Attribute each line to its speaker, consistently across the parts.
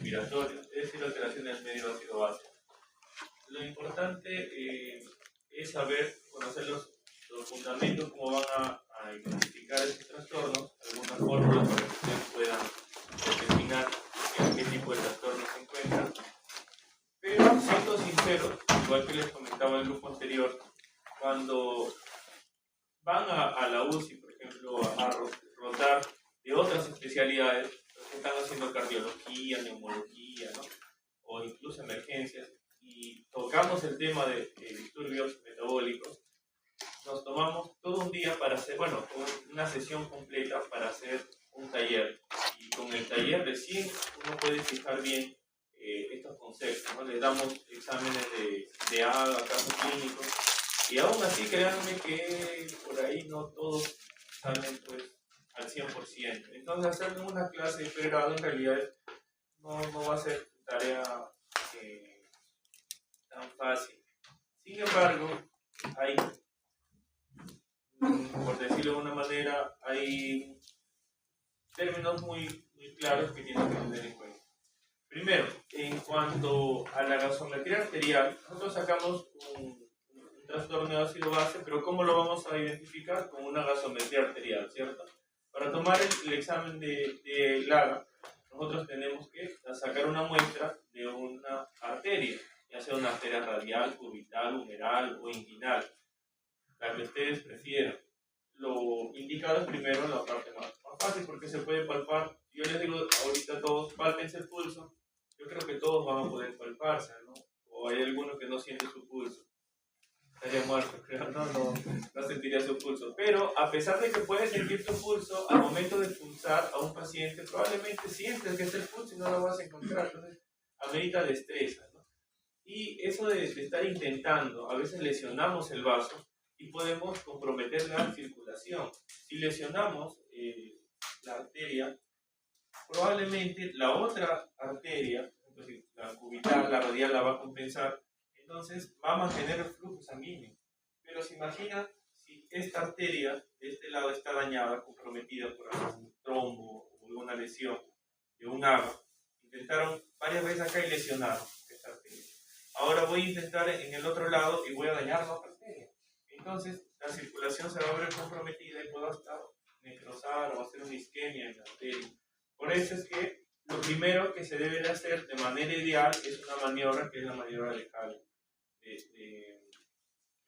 Speaker 1: respiratorio, es decir, alteraciones del medio ácido base. Lo importante es saber, conocer los fundamentos, cómo van a identificar estos trastornos, algunas fórmulas para que ustedes puedan determinar en qué tipo de trastorno se encuentran. Pero siendo sinceros, igual que les comentaba en el grupo anterior, cuando van a la UCI, por ejemplo, a rotar de otras especialidades, los que están haciendo cardiología, neumología, ¿no? O incluso emergencias, y tocamos el tema de disturbios metabólicos, nos tomamos todo un día para hacer, bueno, una sesión completa para hacer un taller. Y con el taller recién uno puede fijar bien estos conceptos, ¿no? Les damos exámenes de AGA, casos clínicos, y aún así créanme que por ahí no todos salen pues al 100%. Entonces hacer una clase de pregrado en realidad no va a ser tarea tan fácil. Sin embargo, hay, por decirlo de una manera, hay términos muy claros que tienen que tener en cuenta. Primero, en cuanto a la gasometría arterial, nosotros sacamos un trastorno de ácido base, pero ¿cómo lo vamos a identificar? Con una gasometría arterial, ¿cierto? Para tomar el examen de LAGA, nosotros tenemos que sacar una muestra de una arteria, ya sea una arteria radial, cubital, umeral o inguinal, la que ustedes prefieran. Lo indicado es primero la parte más fácil porque se puede palpar. Yo les digo ahorita a todos, pálpense el pulso. Yo creo que todos van a poder palparse, ¿no? O hay alguno que no siente su pulso. Estaría muerto, creo, no sentiría su pulso. Pero a pesar de que puedes sentir tu pulso, al momento de pulsar a un paciente, probablemente sientes que está el pulso y no lo vas a encontrar. Entonces, amerita destreza, ¿no? Y eso de estar intentando, a veces lesionamos el vaso y podemos comprometer la circulación. Si lesionamos la arteria, probablemente la otra arteria, la cubital, la radial, la va a compensar. Entonces va a mantener el flujo sanguíneo. Pero se imagina si esta arteria de este lado está dañada, comprometida por algún trombo o alguna lesión de un AGA. Intentaron varias veces acá y lesionaron esta arteria. Ahora voy a intentar en el otro lado y voy a dañar la otra arteria. Entonces la circulación se va a ver comprometida y puedo hasta necrosar o hacer una isquemia en la arteria. Por eso es que lo primero que se debe de hacer de manera ideal es una maniobra que es la maniobra de Hallen.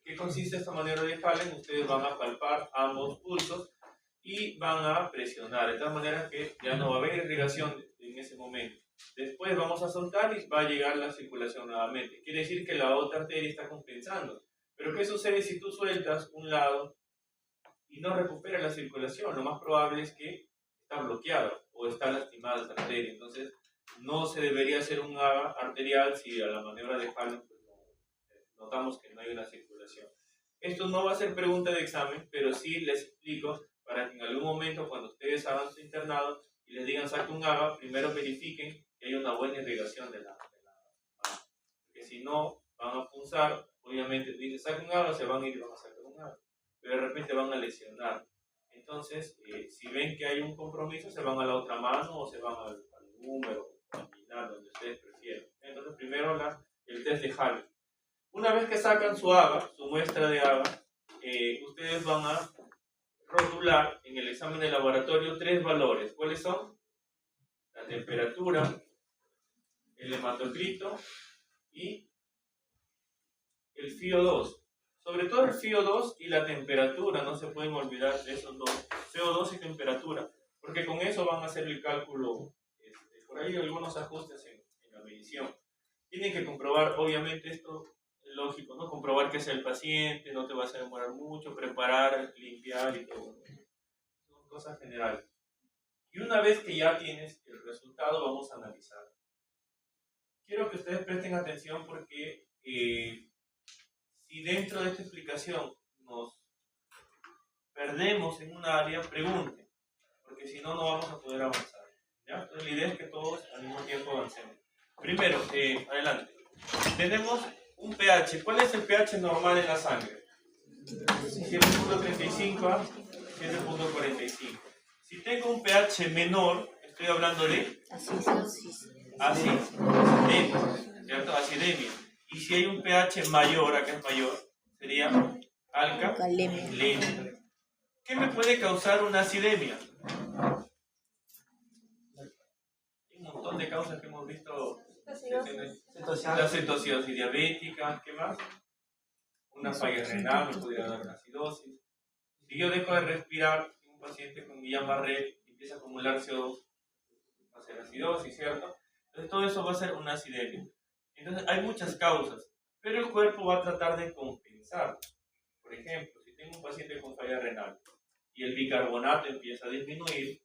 Speaker 1: ¿Qué consiste esta maniobra de Hallen? Ustedes van a palpar ambos pulsos y van a presionar, de tal manera que ya no va a haber irrigación en ese momento. Después vamos a soltar y va a llegar la circulación nuevamente. Quiere decir que la otra arteria está compensando. Pero ¿qué sucede si tú sueltas un lado y no recuperas la circulación? Lo más probable es que está bloqueado o está lastimada esa arteria. Entonces no se debería hacer un AGA arterial si a la maniobra de Hallen pues, notamos que no hay una circulación. Esto no va a ser pregunta de examen, pero sí les explico para que en algún momento cuando ustedes hagan su internado y les digan saque un AGA, primero verifiquen que hay una buena irrigación de la AGA. Porque si no, van a punzar, obviamente dice saque un AGA, se van a ir y van a sacar un AGA, pero de repente van a lesionar. Entonces, si ven que hay un compromiso, se van a la otra mano o se van al número, al final, donde ustedes prefieran. Entonces, primero el test de Hallen. Una vez que sacan su AGA, su muestra de AGA, ustedes van a rotular en el examen de laboratorio 3 valores. ¿Cuáles son? La temperatura, el hematocrito y el FiO2. Sobre todo el FiO2 y la temperatura, no se pueden olvidar de esos dos, CO2 y temperatura, porque con eso van a hacer el cálculo, por ahí algunos ajustes en la medición. Tienen que comprobar, obviamente esto es lógico, ¿no? Comprobar que es el paciente, no te vas a demorar mucho, preparar, limpiar y todo. Son cosas generales. Y una vez que ya tienes el resultado, vamos a analizar. Quiero que ustedes presten atención porque si dentro de esta explicación nos perdemos en un área, pregunten, porque si no, no vamos a poder avanzar. ¿Ya? Entonces la idea es que todos al mismo tiempo avancemos. Primero, adelante. Tenemos un pH. ¿Cuál es el pH normal en la sangre? 7.35 a 7.45. Si tengo un pH menor, estoy hablando de
Speaker 2: Acidosis.
Speaker 1: acidemia, ¿cierto? Acidemia. Y si hay un pH mayor, acá es mayor, sería alcalemia. ¿Qué me puede causar una acidemia? Hay un montón de causas que hemos visto. La cetoacidosis diabética, ¿qué más? Una falla renal me podría dar una acidosis. Si yo dejo de respirar, un paciente con Guillain-Barré empieza a acumular CO2, va a ser acidosis, ¿cierto? Entonces todo eso va a ser una acidemia. Entonces hay muchas causas, pero el cuerpo va a tratar de compensar. Por ejemplo, si tengo un paciente con falla renal y el bicarbonato empieza a disminuir,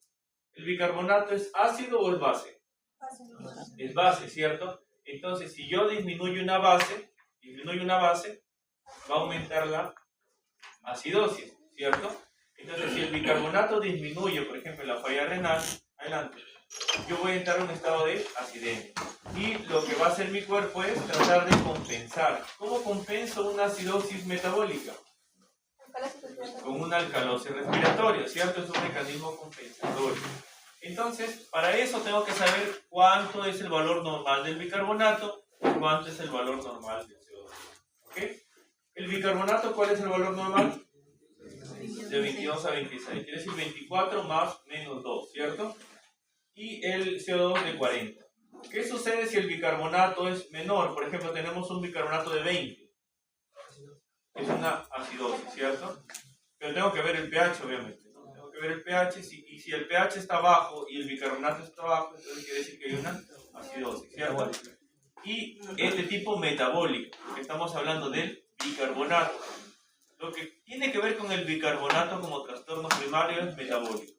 Speaker 1: ¿el bicarbonato es ácido o es base? Es base, ¿cierto? Entonces si yo disminuyo una base, va a aumentar la acidosis, ¿cierto? Entonces, si el bicarbonato disminuye, por ejemplo, en la falla renal, adelante, yo voy a entrar en un estado de acidemia. Y lo que va a hacer mi cuerpo es tratar de compensar. ¿Cómo compenso una acidosis metabólica? Con una alcalosis respiratoria, ¿cierto? Es un mecanismo compensatorio. Entonces, para eso tengo que saber cuánto es el valor normal del bicarbonato y cuánto es el valor normal del CO2. ¿Ok? ¿El bicarbonato cuál es el valor normal? De 22 a 26. Quiere decir 24 más menos 2, ¿cierto? Y el CO2 de 40. ¿Qué sucede si el bicarbonato es menor? Por ejemplo, tenemos un bicarbonato de 20. Es una acidosis, ¿cierto? Pero tengo que ver el pH, obviamente, ¿no? Tengo que ver el pH, y si el pH está bajo y el bicarbonato está bajo, entonces quiere decir que hay una acidosis, ¿cierto? Y es de tipo metabólico, porque estamos hablando del bicarbonato. Lo que tiene que ver con el bicarbonato como trastorno primario es metabólico.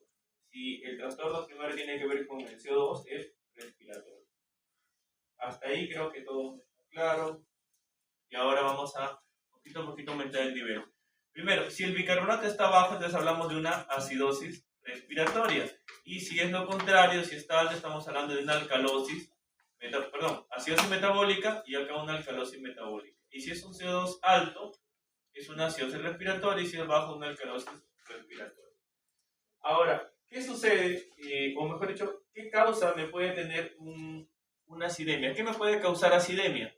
Speaker 1: Si el trastorno primario tiene que ver con el CO2, es respiratorio. Hasta ahí creo que todo está claro. Y ahora vamos a poquito a poquito aumentar el nivel. Primero, si el bicarbonato está bajo, entonces hablamos de una acidosis respiratoria. Y si es lo contrario, si está alto, estamos hablando de una acidosis metabólica y acá una alcalosis metabólica. Y si es un CO2 alto, es una acidosis respiratoria, y si es bajo, una alcalosis respiratoria. Ahora, ¿qué sucede? O mejor dicho, ¿qué causa me puede tener una acidemia? ¿Qué me puede causar acidemia?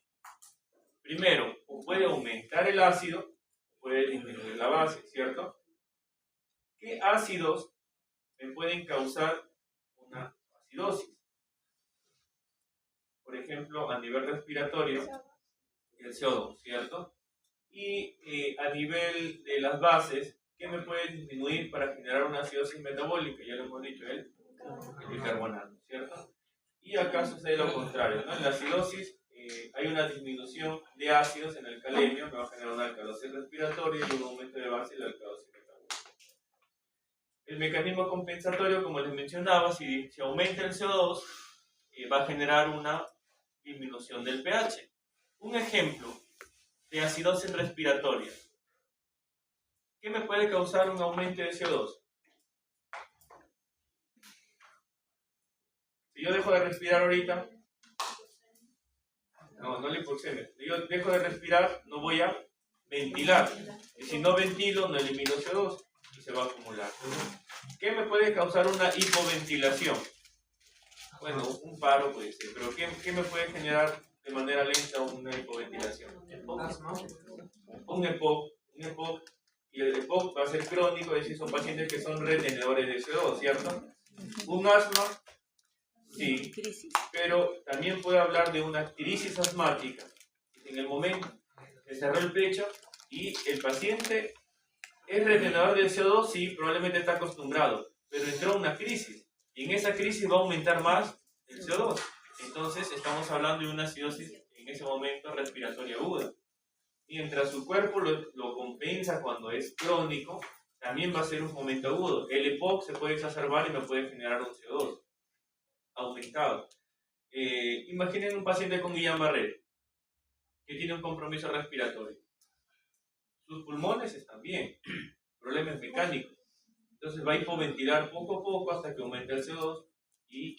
Speaker 1: Primero, o puede aumentar el ácido, o puede disminuir la base, ¿cierto? ¿Qué ácidos me pueden causar una acidosis? Por ejemplo, a nivel respiratorio, el CO2, ¿cierto? Y a nivel de las bases, ¿qué me puede disminuir para generar una acidosis metabólica? Ya lo hemos dicho, el bicarbonato, ¿cierro? Y acá sucede lo contrario, ¿no? En la acidosis hay una disminución de ácidos en el calemio, que va a generar una alcalosis respiratoria y un aumento de base y la alcalosis metabólica. El mecanismo compensatorio, como les mencionaba, si aumenta el CO2, va a generar una disminución del pH. Un ejemplo de acidosis respiratoria. ¿Qué me puede causar un aumento de CO2? Si yo dejo de respirar ahorita, no le hipoxemia. Si yo dejo de respirar, no voy a ventilar. Y si no ventilo, no elimino CO2 y se va a acumular. ¿Qué me puede causar una hipoventilación? Bueno, un paro puede ser, pero ¿qué me puede generar de manera lenta una hipoventilación? Un EPOC, y el EPOC va a ser crónico, es decir, son pacientes que son retenedores de CO2, ¿cierto? Un asma, sí, pero también puede hablar de una crisis asmática. En el momento que cerró el pecho y el paciente es retenedor de CO2, sí, probablemente está acostumbrado, pero entró una crisis. Y en esa crisis va a aumentar más el CO2. Entonces estamos hablando de una acidosis en ese momento respiratoria aguda. Mientras su cuerpo lo compensa cuando es crónico, también va a ser un momento agudo. El EPOC se puede exacerbar y me puede generar un CO2 aumentado. Imaginen un paciente con Guillain-Barré que tiene un compromiso respiratorio. Sus pulmones están bien, problemas mecánicos. Entonces va a hipoventilar poco a poco hasta que aumente el CO2 y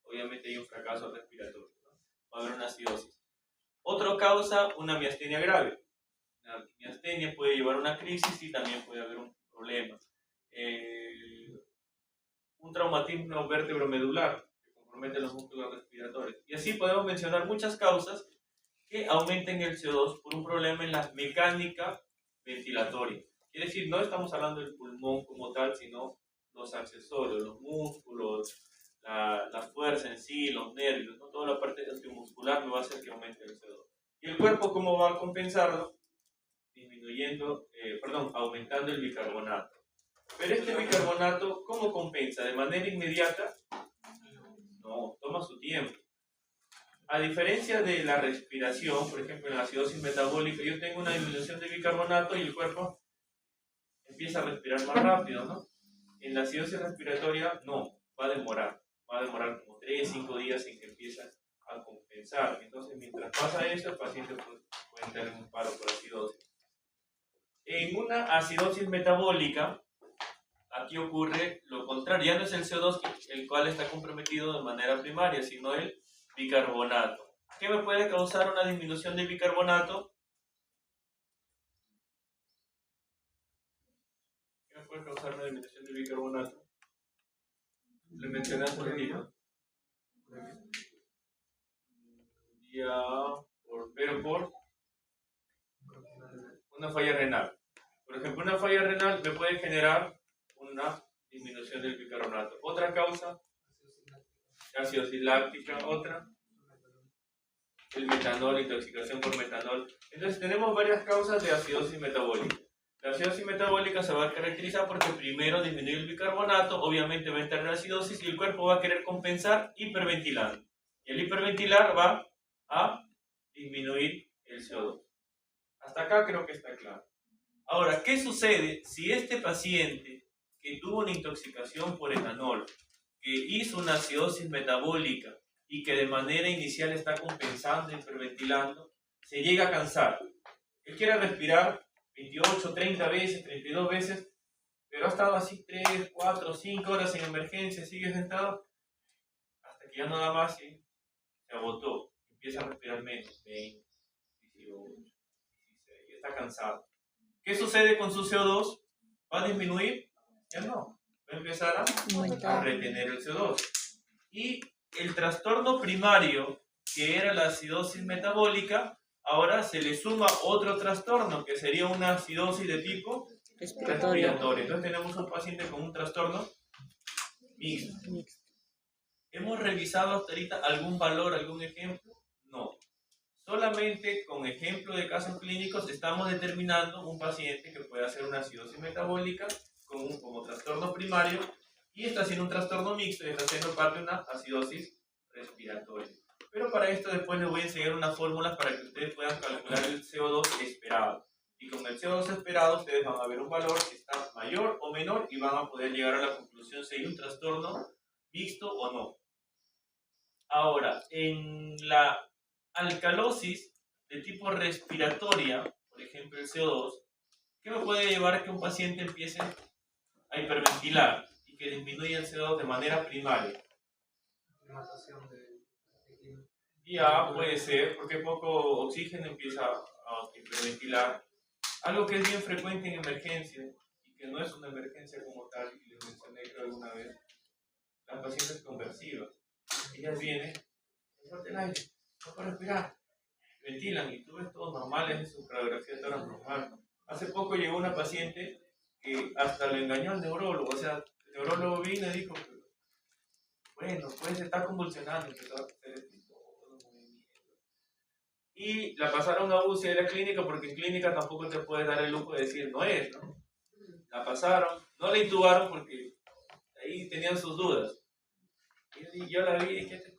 Speaker 1: obviamente hay un fracaso respiratorio, ¿no? Va a haber una acidosis. Otra causa, una miastenia grave. La miastenia puede llevar a una crisis y también puede haber un problema. un traumatismo vértebro-medular que compromete los músculos respiratorios. Y así podemos mencionar muchas causas que aumenten el CO2 por un problema en la mecánica ventilatoria. Quiere decir, no estamos hablando del pulmón como tal, sino los accesorios, los músculos, la fuerza en sí, los nervios, ¿no? Toda la parte muscular me va a hacer que aumente el CO2. ¿Y el cuerpo cómo va a compensarlo? Aumentando el bicarbonato. Pero este bicarbonato, ¿cómo compensa? ¿De manera inmediata? No, toma su tiempo. A diferencia de la respiración, por ejemplo, en la acidosis metabólica, yo tengo una disminución de bicarbonato y el cuerpo empieza a respirar más rápido, ¿no? En la acidosis respiratoria, no, va a demorar como 3-5 días en que empieza a compensar. Entonces, mientras pasa eso, el paciente puede entrar en un paro por acidosis. En una acidosis metabólica, aquí ocurre lo contrario, ya no es el CO2 el cual está comprometido de manera primaria, sino el bicarbonato. ¿Qué me puede causar una disminución de bicarbonato? ¿Qué me puede causar una disminución de bicarbonato? Le mencioné hace un ratito. Pero por una falla renal. Por ejemplo, una falla renal me puede generar una disminución del bicarbonato. Otra causa, acidosis láctica. Otra, el metanol, intoxicación por metanol. Entonces tenemos varias causas de acidosis metabólica. La acidosis metabólica se va a caracterizar porque primero disminuye el bicarbonato, obviamente va a entrar en acidosis y el cuerpo va a querer compensar hiperventilando. Y el hiperventilar va a disminuir el CO2. Hasta acá creo que está claro. Ahora, ¿qué sucede si este paciente que tuvo una intoxicación por etanol, que hizo una acidosis metabólica y que de manera inicial está compensando, hiperventilando, se llega a cansar? Él quiere respirar 28, 30 veces, 32 veces, pero ha estado así 3, 4, 5 horas en emergencia, sigue sentado, hasta que ya no da más y se agotó, empieza a respirar menos, 20, 18, 16, está cansado. ¿Qué sucede con su CO2? ¿Va a disminuir? Ya no, va a empezar a retener el CO2. Y el trastorno primario, que era la acidosis metabólica, ahora se le suma otro trastorno, que sería una acidosis de tipo respiratorio. Entonces tenemos un paciente con un trastorno mixto. ¿Hemos revisado hasta ahorita algún valor, algún ejemplo? No. Solamente con ejemplo de casos clínicos estamos determinando un paciente que puede hacer una acidosis metabólica como trastorno primario y está haciendo un trastorno mixto y está haciendo parte de una acidosis respiratoria. Pero para esto después les voy a enseñar unas fórmulas para que ustedes puedan calcular el CO2 esperado. Y con el CO2 esperado ustedes van a ver un valor que está mayor o menor y van a poder llegar a la conclusión si hay un trastorno mixto o no. Ahora, en la alcalosis de tipo respiratoria, por ejemplo el CO2, ¿qué me puede llevar a que un paciente empiece a hiperventilar y que disminuya el CO2 de manera primaria? Ya puede ser, porque poco oxígeno empieza a hiperventilar. Algo que es bien frecuente en emergencia y que no es una emergencia como tal, y les mencioné creo alguna vez, las pacientes conversivas. Ellas vienen, fuerte el aire, no puedo respirar, ventilan y tú ves todos normales en su radiografía de tórax normal. Hace poco llegó una paciente que hasta le engañó al neurólogo, o sea, el neurólogo vino y dijo, bueno, pues está convulsionando, empezó a hacer este tipo de movimientos. Y la pasaron a UCI de la clínica porque en clínica tampoco te puedes dar el lujo de decir no es, ¿no? La pasaron, no la intubaron porque ahí tenían sus dudas. Y yo la vi y dije,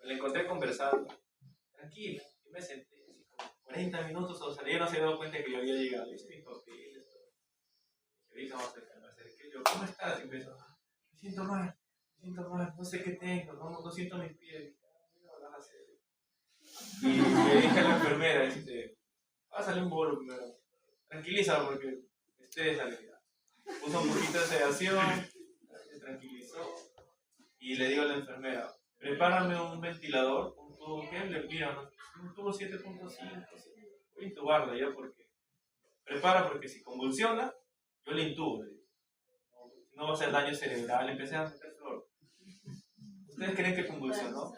Speaker 1: la encontré conversando, tranquila, y me senté, así como 40 minutos, o sea, ella no se había dado cuenta que yo había llegado, hice mis papeles, todo. Y ahorita me acerqué, yo, ¿cómo estás? Y empezó, me siento mal, no sé qué tengo, no siento mis pies. Y le dije a la enfermera, pásale un bolo primero, tranquiliza porque esté desalegada. Puso un poquito de sedación, se tranquilizó y le digo a la enfermera, prepárame un ventilador, un tubo que le pidan, un tubo 7.5, voy a intubarla ya porque, prepara porque si convulsiona, yo le intubo. no va a hacer daño cerebral, empecé a meter flor. ¿Ustedes creen que convulsionó?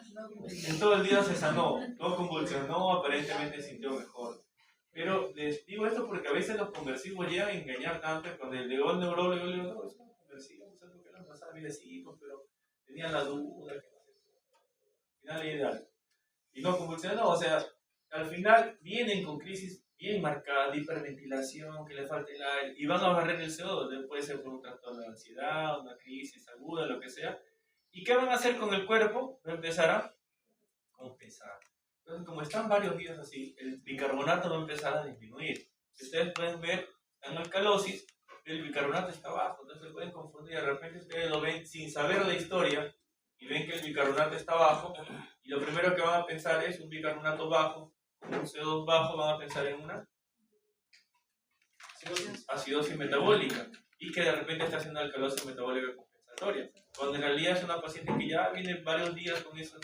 Speaker 1: En todo el día se sanó, no convulsionó, aparentemente sintió mejor. Pero les digo esto porque a veces los conversivos llegan a engañar tanto. Cuando el llegó el neurólogo, le digo, no, es un conversivo, no sé por qué no pasaba videcitos, pero tenían la duda, que no sé. Al final le ideal. Y no convulsionó, o sea, al final vienen con crisis bien marcada de hiperventilación, que le falta el aire, y van a barrer el CO2, puede ser por un trastorno de ansiedad, una crisis aguda, lo que sea. ¿Y qué van a hacer con el cuerpo? Va a empezar a compensar. Entonces, como están varios días así, el bicarbonato va a empezar a disminuir. Si ustedes pueden ver, en alcalosis, el bicarbonato está bajo, entonces se pueden confundir. De repente ustedes lo ven sin saber la historia y ven que el bicarbonato está bajo, y lo primero que van a pensar es un bicarbonato bajo, un CO2 bajo, van a pensar en una acidosis metabólica, y que de repente está haciendo alcalosis metabólica compensatoria, cuando en realidad es una paciente que ya viene varios días con esa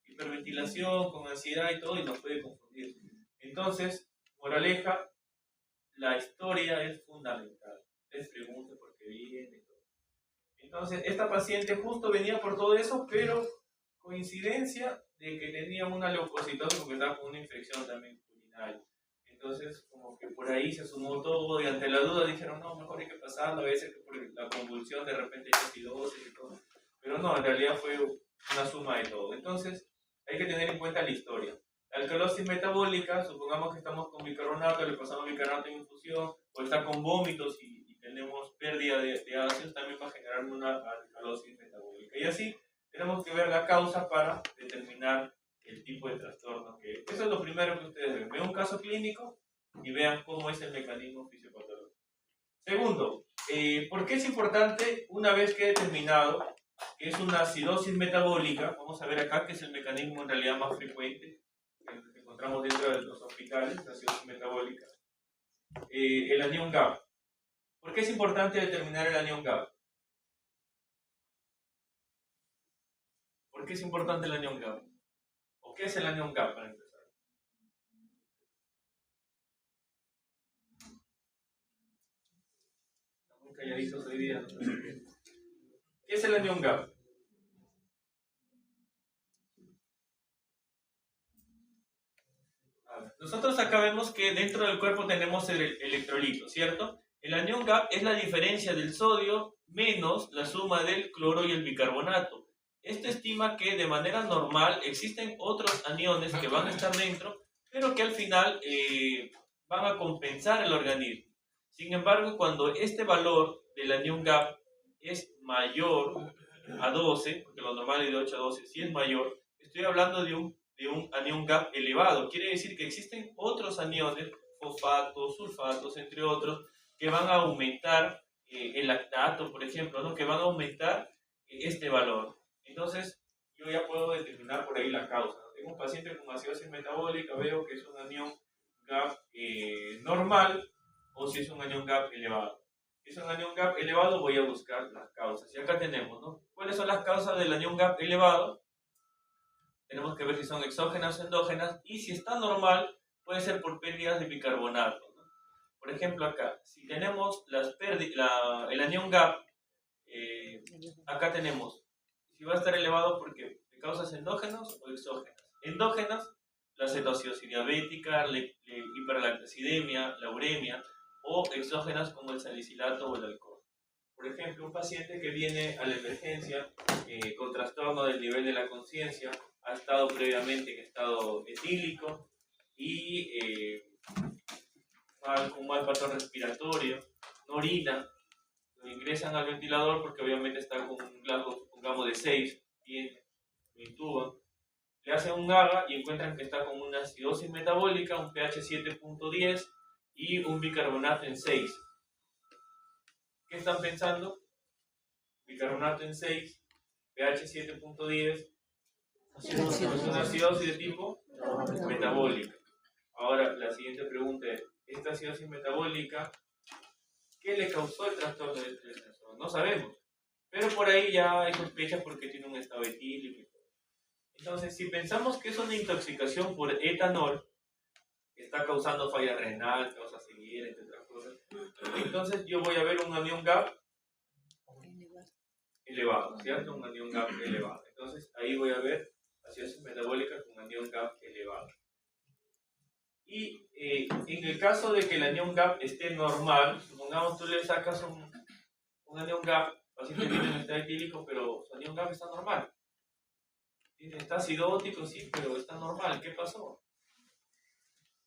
Speaker 1: hiperventilación, con ansiedad y todo, y nos puede confundir. Entonces, moraleja, la historia es fundamental. Les pregunto por qué viene. Entonces, esta paciente justo venía por todo eso, pero coincidencia de que tenía una leucocitosis porque estaba con una infección también urinaria. Entonces, como que por ahí se sumó todo y ante la duda dijeron, no, mejor hay que pasarlo, a veces que por la convulsión de repente hay acidosis y todo. Pero no, en realidad fue una suma de todo. Entonces, hay que tener en cuenta la historia. La alcalosis metabólica, supongamos que estamos con bicarbonato, le pasamos bicarbonato en infusión, o está con vómitos y tenemos pérdida de ácidos, también va a generar una alcalosis metabólica. Y así tenemos que ver la causa para determinar el tipo de trastorno que es. Eso es lo primero que ustedes ven. Vean un caso clínico y vean cómo es el mecanismo fisiopatológico. Segundo, ¿por qué es importante, una vez que he determinado que es una acidosis metabólica? Vamos a ver acá que es el mecanismo en realidad más frecuente que encontramos dentro de los hospitales, la acidosis metabólica. El anión GAP. ¿Por qué es importante determinar el anión GAP? ¿Por qué es importante el anión GAP? ¿O qué es el anión GAP para empezar? Están muy calladitos hoy día, ¿no? ¿Qué es el anión GAP? Nosotros acá vemos que dentro del cuerpo tenemos el electrolito, ¿cierto? El anión GAP es la diferencia del sodio menos la suma del cloro y el bicarbonato. Esto estima que de manera normal existen otros aniones que van a estar dentro, pero que al final van a compensar el organismo. Sin embargo, cuando este valor del anión GAP es mayor a 12, porque lo normal es de 8 a 12, si es mayor, estoy hablando de un anión GAP elevado. Quiere decir que existen otros aniones, fosfatos, sulfatos, entre otros, que van a aumentar el lactato, por ejemplo, ¿no? Que van a aumentar este valor. Entonces, yo ya puedo determinar por ahí la causa. Tengo un paciente con acidosis metabólica, veo que es un anión GAP normal o si es un anión GAP elevado. Si es un anión GAP elevado, voy a buscar las causas. Y acá tenemos, ¿no? ¿Cuáles son las causas del anión GAP elevado? Tenemos que ver si son exógenas o endógenas, y si está normal, puede ser por pérdidas de bicarbonato, ¿no? Por ejemplo, acá, si tenemos el anión GAP, acá tenemos, si va a estar elevado porque de causas endógenas o exógenas. Endógenas, la cetoacidosis diabética, la hiperlactacidemia, la uremia, o exógenas como el salicilato o el alcohol. Por ejemplo, un paciente que viene a la emergencia con trastorno del nivel de la conciencia, ha estado previamente en estado etílico y con mal patrón respiratorio, no orina, lo ingresan al ventilador porque obviamente está con un grado, supongamos, de 6, viene, lo intuban, le hacen un GAGA y encuentran que está con una acidosis metabólica, un pH 7.10 y un bicarbonato en 6. ¿Qué están pensando? Bicarbonato en 6, pH 7.10, es una acidosis de tipo metabólica. Ahora, la siguiente pregunta es, ¿esta acidosis metabólica qué le causó el trastorno del estrés? No sabemos, pero por ahí ya hay sospechas porque tiene un estado etílico y todo. Entonces, si pensamos que es una intoxicación por etanol, que está causando falla renal, causa ceguera, entre otras cosas, entonces yo voy a ver un anión GAP elevado, ¿cierto? Un anión GAP elevado. Entonces ahí voy a ver acidosis metabólica con anión GAP elevado. Y en el caso de que el anión GAP esté normal, supongamos tú le sacas un anión GAP, el paciente viene en estado etílico, pero su anión GAP está normal. Está acidótico, sí, pero está normal. ¿Qué pasó?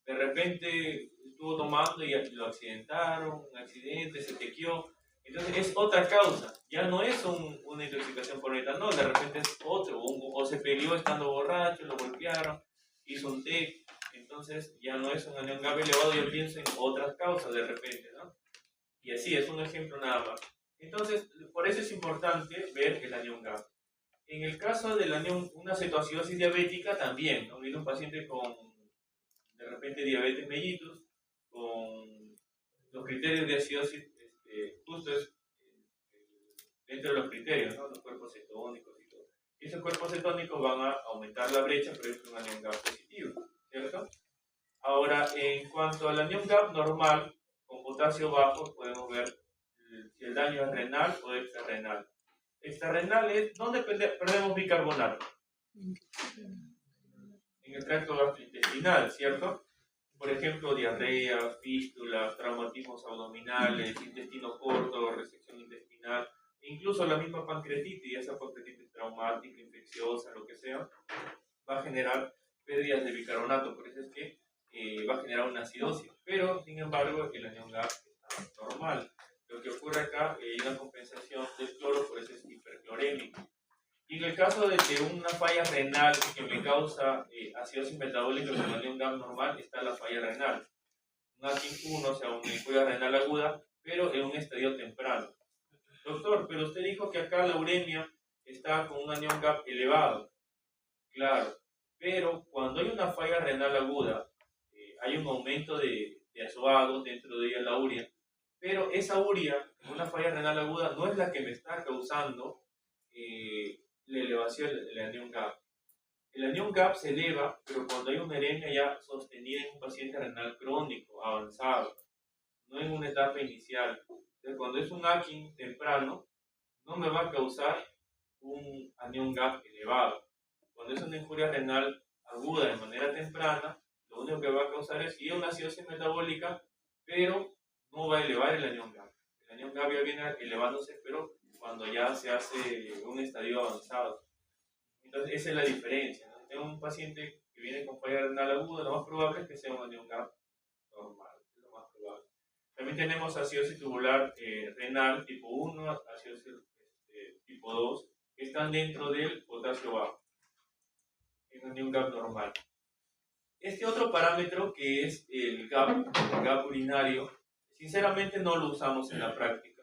Speaker 1: De repente estuvo tomando y lo accidentaron, un accidente, se tequió. Entonces es otra causa. Ya no es una intoxicación por etanol, de repente es otro. O se peleó estando borracho, lo golpearon, hizo un TEC. Entonces ya no es un anión GAP elevado, yo pienso en otras causas de repente, ¿no? Y así, es un ejemplo nada más. Entonces, por eso es importante ver el anión GAP. En el caso del anión, una cetoacidosis diabética también, ¿no? Viene un paciente con, de repente, diabetes mellitus, con los criterios de acidosis, justo es dentro de los criterios, ¿no? Los cuerpos cetónicos y todo. Y esos cuerpos cetónicos van a aumentar la brecha, pero es un anión GAP positivo, ¿cierto? Ahora, en cuanto al anión GAP normal, con potasio bajo, podemos ver si el daño es renal o extrarrenal. Extrarrenal es donde perdemos bicarbonato. En el tracto gastrointestinal, ¿cierto? Por ejemplo, diarrea, fístulas, traumatismos abdominales, intestino corto, resección intestinal, incluso la misma pancreatitis, esa pancreatitis traumática, infecciosa, lo que sea, va a generar pérdidas de bicarbonato, por eso es que va a generar una acidosis, pero sin embargo el anión GAP está normal. Lo que ocurre acá es una compensación del cloro, por eso es hiperclorémico. Y en el caso de que una falla renal que me causa acidosis metabólica con anión GAP normal, está la falla renal. Un AKIN1, o sea, una injuria renal aguda, pero en un estadio temprano. Doctor, pero usted dijo que acá la uremia está con un anión GAP elevado. Claro, pero cuando hay una falla renal aguda, hay un aumento de azoados dentro de ella, la urea, pero esa urea, una falla renal aguda, no es la que me está causando la elevación del anión GAP. El anión GAP se eleva, pero cuando hay una uremia ya sostenida en un paciente renal crónico, avanzado, no en una etapa inicial. Entonces, cuando es un AKIN temprano, no me va a causar un anión GAP elevado. Cuando es una injuria renal aguda de manera temprana, lo único que va a causar es una acidosis metabólica, pero no va a elevar el anión GAP. El anión GAP ya viene elevándose, pero cuando ya se hace un estadio avanzado. Entonces, esa es la diferencia, ¿no? Tengo un paciente que viene con falla renal aguda, lo más probable es que sea un anión GAP normal, es lo más probable. También tenemos acidosis tubular renal tipo 1, acidosis tipo 2, que están dentro del potasio bajo, en anión GAP normal. Este otro parámetro que es el GAP urinario, sinceramente no lo usamos en la práctica.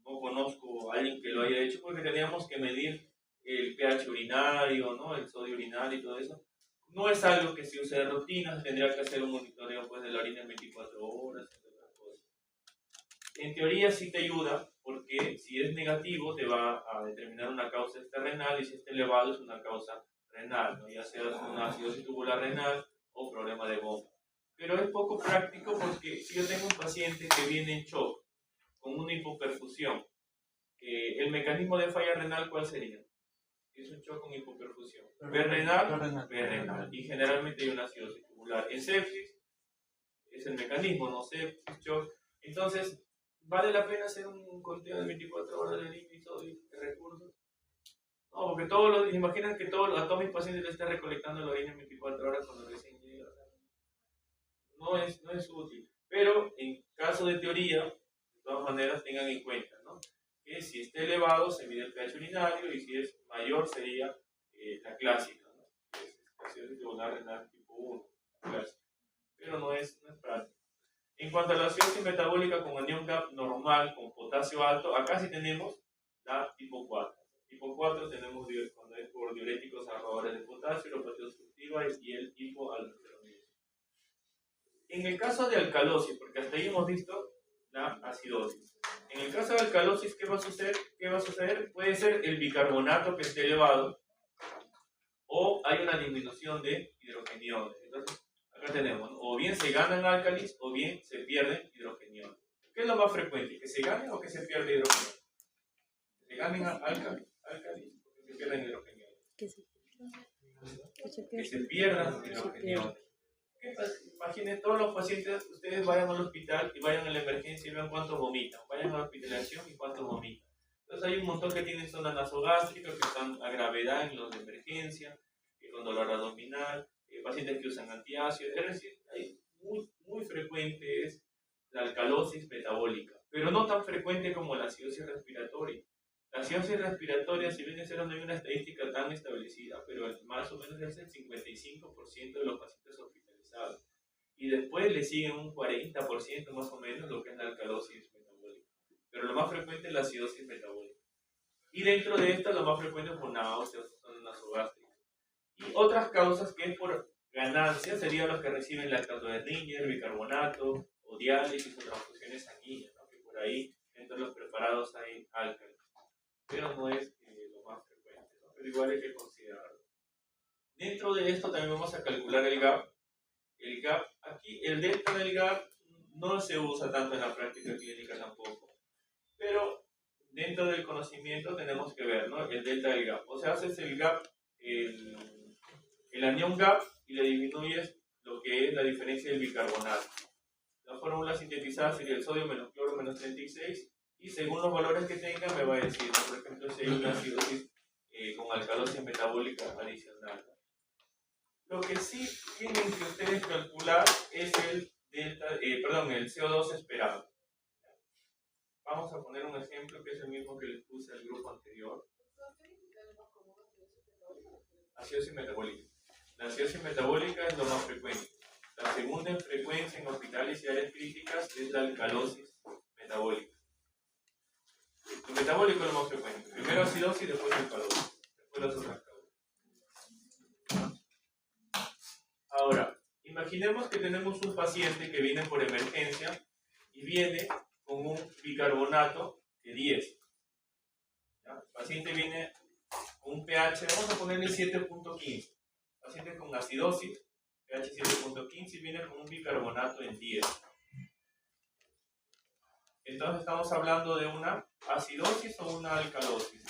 Speaker 1: No conozco a alguien que lo haya hecho porque teníamos que medir el pH urinario, ¿no? El sodio urinario y todo eso. No es algo que se use de rutina, tendría que hacer un monitoreo pues, de la orina en 24 horas, entre otras cosas. En teoría sí te ayuda porque si es negativo te va a determinar una causa extrarrenal y si está elevado es una causa renal, ¿no? Ya sea una acidosis tubular renal o problema de bomba. Pero es poco práctico porque si yo tengo un paciente que viene en shock con una hipoperfusión, el mecanismo de falla renal, ¿cuál sería? Es un shock con hipoperfusión. B renal, B renal. Y generalmente hay una acidosis tubular. En sepsis es el mecanismo, no sepsis, shock. Entonces, ¿vale la pena hacer un conteo de 24 horas de orina y sodio de recursos? No, porque imaginan que a todos mis pacientes les está recolectando la orina en 24 horas cuando recién llega. No es útil. Pero en caso de teoría, de todas maneras tengan en cuenta, ¿no? Que si está elevado se mide el pH urinario y si es mayor sería la clásica, ¿no? Que es acidosis tubular renal tipo 1, clásica. Pero no es práctico. En cuanto a la acidosis metabólica con anión GAP normal, con potasio alto, acá sí tenemos la tipo 4. Tipo 4 tenemos cuando es por diuréticos ahorradores de potasio, neuropatía obstructiva y el hipoaldosteronismo. En el caso de alcalosis, porque hasta ahí hemos visto la acidosis. En el caso de alcalosis, ¿qué va a suceder? Puede ser el bicarbonato que esté elevado o hay una disminución de hidrogeniones. Entonces, acá tenemos, ¿no? O bien se ganan álcalis o bien se pierden hidrogeniones. ¿Qué es lo más frecuente? ¿Que se gane o que se pierda hidrogeniones? Se que ganen álcalis, porque se pierden hidrogeniones.
Speaker 2: Que
Speaker 1: Se pierdan hidrogeniones. Imaginen todos los pacientes, ustedes vayan al hospital y vayan a la emergencia y vean cuántos vomitan. Vayan a la hospitalización y cuántos vomitan. Entonces hay un montón que tienen zona nasogástrica, que están a gravedad en los de emergencia, con dolor abdominal, pacientes que usan antiácidos. Es decir, muy frecuente es la alcalosis metabólica, pero no tan frecuente como la acidosis respiratoria. La acidosis respiratoria, si bien es cierto, no hay una estadística tan establecida, pero más o menos es el 55% de los pacientes hospitalizados. Y después le siguen un 40% más o menos lo que es la alcalosis metabólica. Pero lo más frecuente es la acidosis metabólica. Y dentro de esta, lo más frecuente es náuseas, son nasogástricas. Y otras causas que es por ganancia serían los que reciben lactato de Ringer, bicarbonato, o diálisis o transfusiones sanguíneas, ¿no? Que por ahí entre los preparados hay álcalis. Pero no es lo más frecuente, ¿no? Pero igual hay que considerarlo. Dentro de esto también vamos a calcular el GAP. El GAP, aquí el delta del GAP no se usa tanto en la práctica clínica tampoco, pero dentro del conocimiento tenemos que ver, ¿no? El delta del GAP. O sea, haces el GAP, el anión GAP y le disminuyes lo que es la diferencia del bicarbonato. La fórmula sintetizada sería el sodio menos cloro menos 36 y según los valores que tenga me va a decir, ¿no? Por ejemplo, si hay una acidosis con alcalosis metabólica adicional. Lo que sí tienen que ustedes calcular es el CO2 esperado. Vamos a poner un ejemplo que es el mismo que les puse al grupo anterior. Acidosis metabólica. La acidosis metabólica es lo más frecuente. La segunda en frecuencia en hospitales y áreas críticas es la alcalosis metabólica. El metabólico es lo más frecuente. Primero acidosis, después alcalosis. Después las otras causas. Ahora, imaginemos que tenemos un paciente que viene por emergencia y viene con un bicarbonato de 10. ¿Ya? El paciente viene con un pH, vamos a ponerle 7.15. Paciente con acidosis, pH 7.15 y viene con un bicarbonato en 10. Entonces estamos hablando de una acidosis o una alcalosis.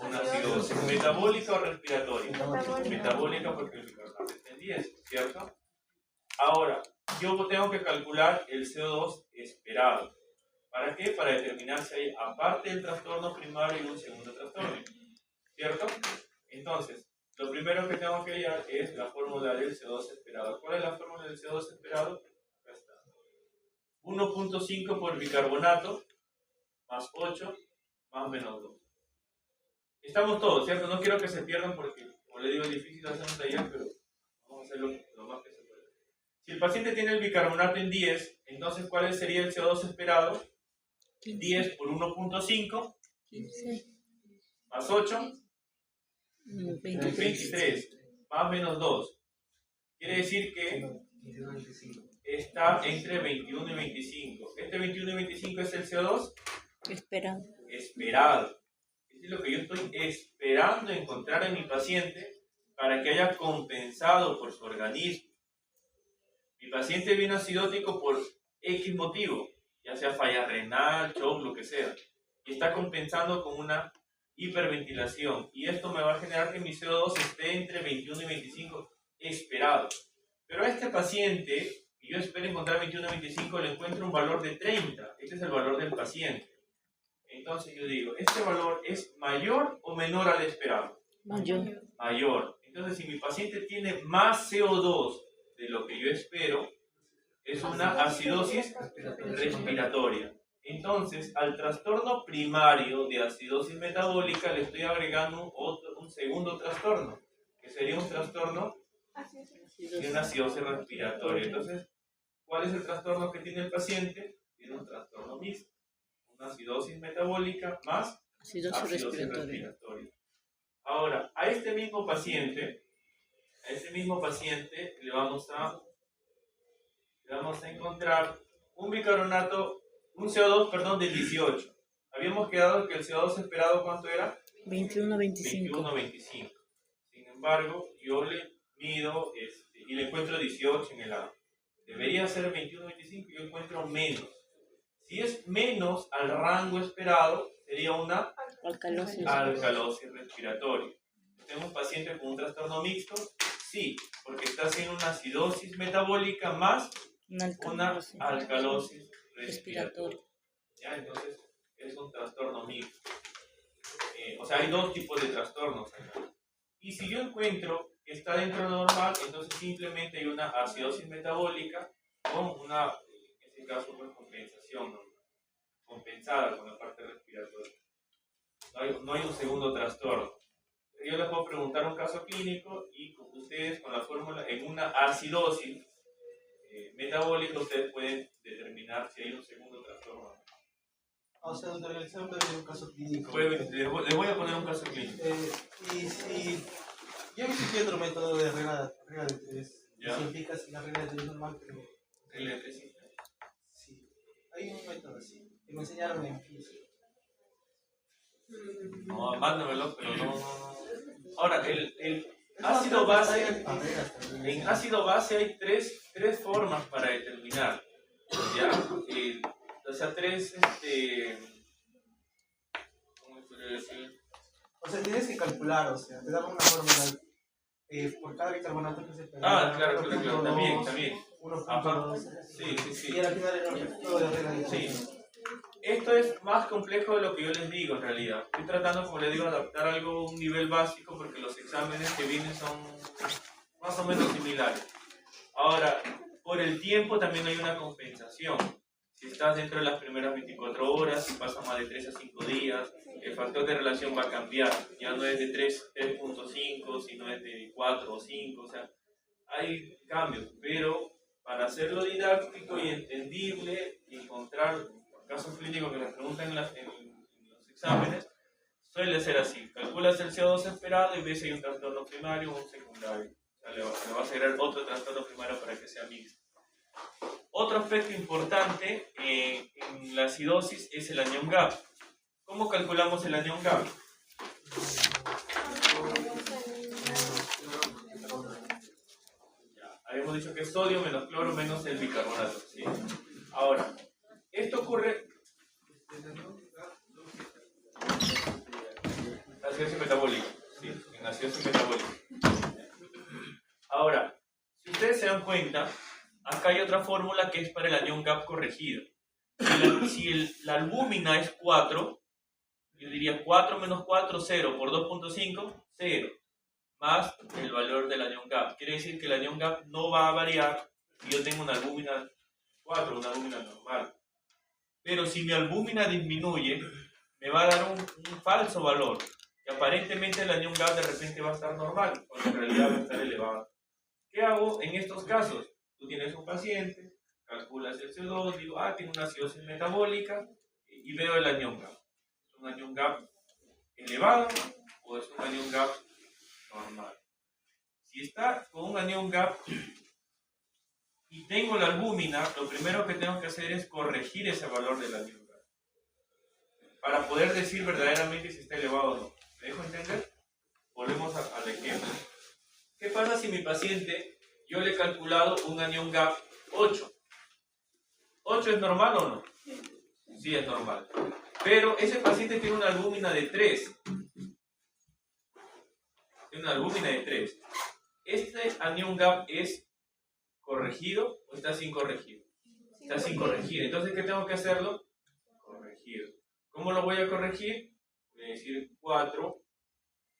Speaker 1: Una acidosis metabólica o respiratoria. Metabólica porque el bicarbonato está en 10, ¿cierto? Ahora, yo tengo que calcular el CO2 esperado. ¿Para qué? Para determinar si hay, aparte del trastorno primario, un segundo trastorno, ¿cierto? Entonces, lo primero que tengo que hallar es la fórmula del CO2 esperado. ¿Cuál es la fórmula del CO2 esperado? Acá está. 1.5 por bicarbonato, más 8, más menos 2. Estamos todos, ¿cierto? No quiero que se pierdan porque, como le digo, es difícil hacer un taller, pero vamos a hacerlo lo más que se pueda. Si el paciente tiene el bicarbonato en 10, entonces ¿cuál sería el CO2 esperado? 10 por 1.5,
Speaker 2: 15,
Speaker 1: más 8, 23, más menos 2. Quiere decir que está entre 21 y 25. Este 21 y 25 es el CO2
Speaker 2: esperado.
Speaker 1: Es lo que yo estoy esperando encontrar en mi paciente para que haya compensado por su organismo. Mi paciente viene acidótico por X motivo, ya sea falla renal, shock, lo que sea, y está compensando con una hiperventilación, y esto me va a generar que mi CO2 esté entre 21 y 25 esperado. Pero a este paciente, que yo espero encontrar 21 y 25, le encuentro un valor de 30. Este es el valor del paciente. Entonces yo digo, ¿este valor es mayor o menor al esperado? Mayor. Entonces, si mi paciente tiene más CO2 de lo que yo espero, es una acidosis respiratoria. Entonces, al trastorno primario de acidosis metabólica le estoy agregando un segundo trastorno, que sería un trastorno de una acidosis respiratoria. Entonces, ¿cuál es el trastorno que tiene el paciente? Tiene un trastorno mixto, una acidosis metabólica más acidosis respiratoria. Ahora, a este mismo paciente le vamos a encontrar un bicarbonato, un CO2, de 18. Habíamos quedado que el CO2 esperado, ¿cuánto era?
Speaker 2: 21-25.
Speaker 1: 21-25. Sin embargo, yo le mido y le encuentro 18 en el A. Debería ser 21-25 y yo encuentro menos. Si es menos al rango esperado, sería una
Speaker 2: Alcalosis.
Speaker 1: alcalosis respiratoria. ¿Tengo un paciente con un trastorno mixto? Sí, porque está haciendo una acidosis metabólica más una alcalosis respiratoria. ¿Ya? Entonces, es un trastorno mixto. O sea, hay dos tipos de trastornos acá. Y si yo encuentro que está dentro de lo normal, entonces simplemente hay una acidosis metabólica con una, en este caso, pues, compensación, ¿no? Compensada con la parte respiratoria. No hay un segundo trastorno. Yo les puedo preguntar un caso clínico y ustedes con la fórmula, en una acidosis metabólica, ustedes pueden determinar si hay un segundo trastorno.
Speaker 3: O sea, donde realizar un caso clínico.
Speaker 1: Les voy a poner un caso clínico.
Speaker 3: Y si yo he visto que hay otro método de regla de tres.
Speaker 1: ¿Ya?
Speaker 3: Si implica si la regla de tres es normal, pero
Speaker 1: ¿Regla de tres sí?
Speaker 3: sí. Hay un método así, que me enseñaron en física.
Speaker 1: No, mándamelo, pero no. Ahora, el ácido base, en ácido base hay tres formas para determinar. ¿Ya? O sea, ¿cómo se puede decir?
Speaker 3: O sea, tienes que calcular, o sea, te dan una fórmula por cada bicarbonato que se pega.
Speaker 1: Claro, también.
Speaker 3: 1.2.
Speaker 1: Sí.
Speaker 3: Y al final el efecto de regla de tres.
Speaker 1: Sí. Esto es más complejo de lo que yo les digo en realidad. Estoy tratando, como les digo, de adaptar algo a un nivel básico porque los exámenes que vienen son más o menos similares. Ahora, por el tiempo también hay una compensación. Si estás dentro de las primeras 24 horas, si pasa más de 3 a 5 días, el factor de relación va a cambiar. Ya no es de 3.5, sino es de 4 o 5. O sea, hay cambios. Pero para hacerlo didáctico y entendible, y encontrar casos clínicos que les preguntan en los exámenes, suele ser así. Calculas el CO2 esperado y ves si hay un trastorno primario o un secundario. O sea, le va a agregar otro trastorno primario para que sea mixto. Otro aspecto importante en la acidosis es el anion gap. ¿Cómo calculamos el anion gap? Ya, habíamos dicho que es sodio menos cloro menos el bicarbonato. ¿Sí? Ahora, esto ocurre en acidosis metabólica. ¿Sí? En acidosis metabólica. Ahora, si ustedes se dan cuenta, acá hay otra fórmula que es para el anion gap corregido. Si la albúmina es 4, yo diría 4 menos 4, 0 por 2.5, 0. Más el valor del anion gap. Quiere decir que el anion gap no va a variar si yo tengo una albúmina 4, una albúmina normal. Pero si mi albúmina disminuye, me va a dar un falso valor. Y aparentemente el anion gap de repente va a estar normal, cuando en realidad va a estar elevado. ¿Qué hago en estos casos? Tú tienes un paciente, calculas el CO2, digo, tiene una acidosis metabólica y veo el anion gap. ¿Es un anion gap elevado o es un anion gap normal? Si está con un anion gap y tengo la albúmina, lo primero que tengo que hacer es corregir ese valor del anion gap para poder decir verdaderamente si está elevado o no. ¿Me dejo entender? Volvemos al ejemplo. ¿Qué pasa si mi paciente, yo le he calculado un anion gap 8? ¿8 es normal o no? Sí, es normal. Pero ese paciente tiene una albúmina de 3. Tiene una albúmina de 3. ¿Este anion gap es corregido o está sin corregir? Está sin corregir. Entonces, ¿qué tengo que hacerlo? Corregir. ¿Cómo lo voy a corregir? Voy a decir 4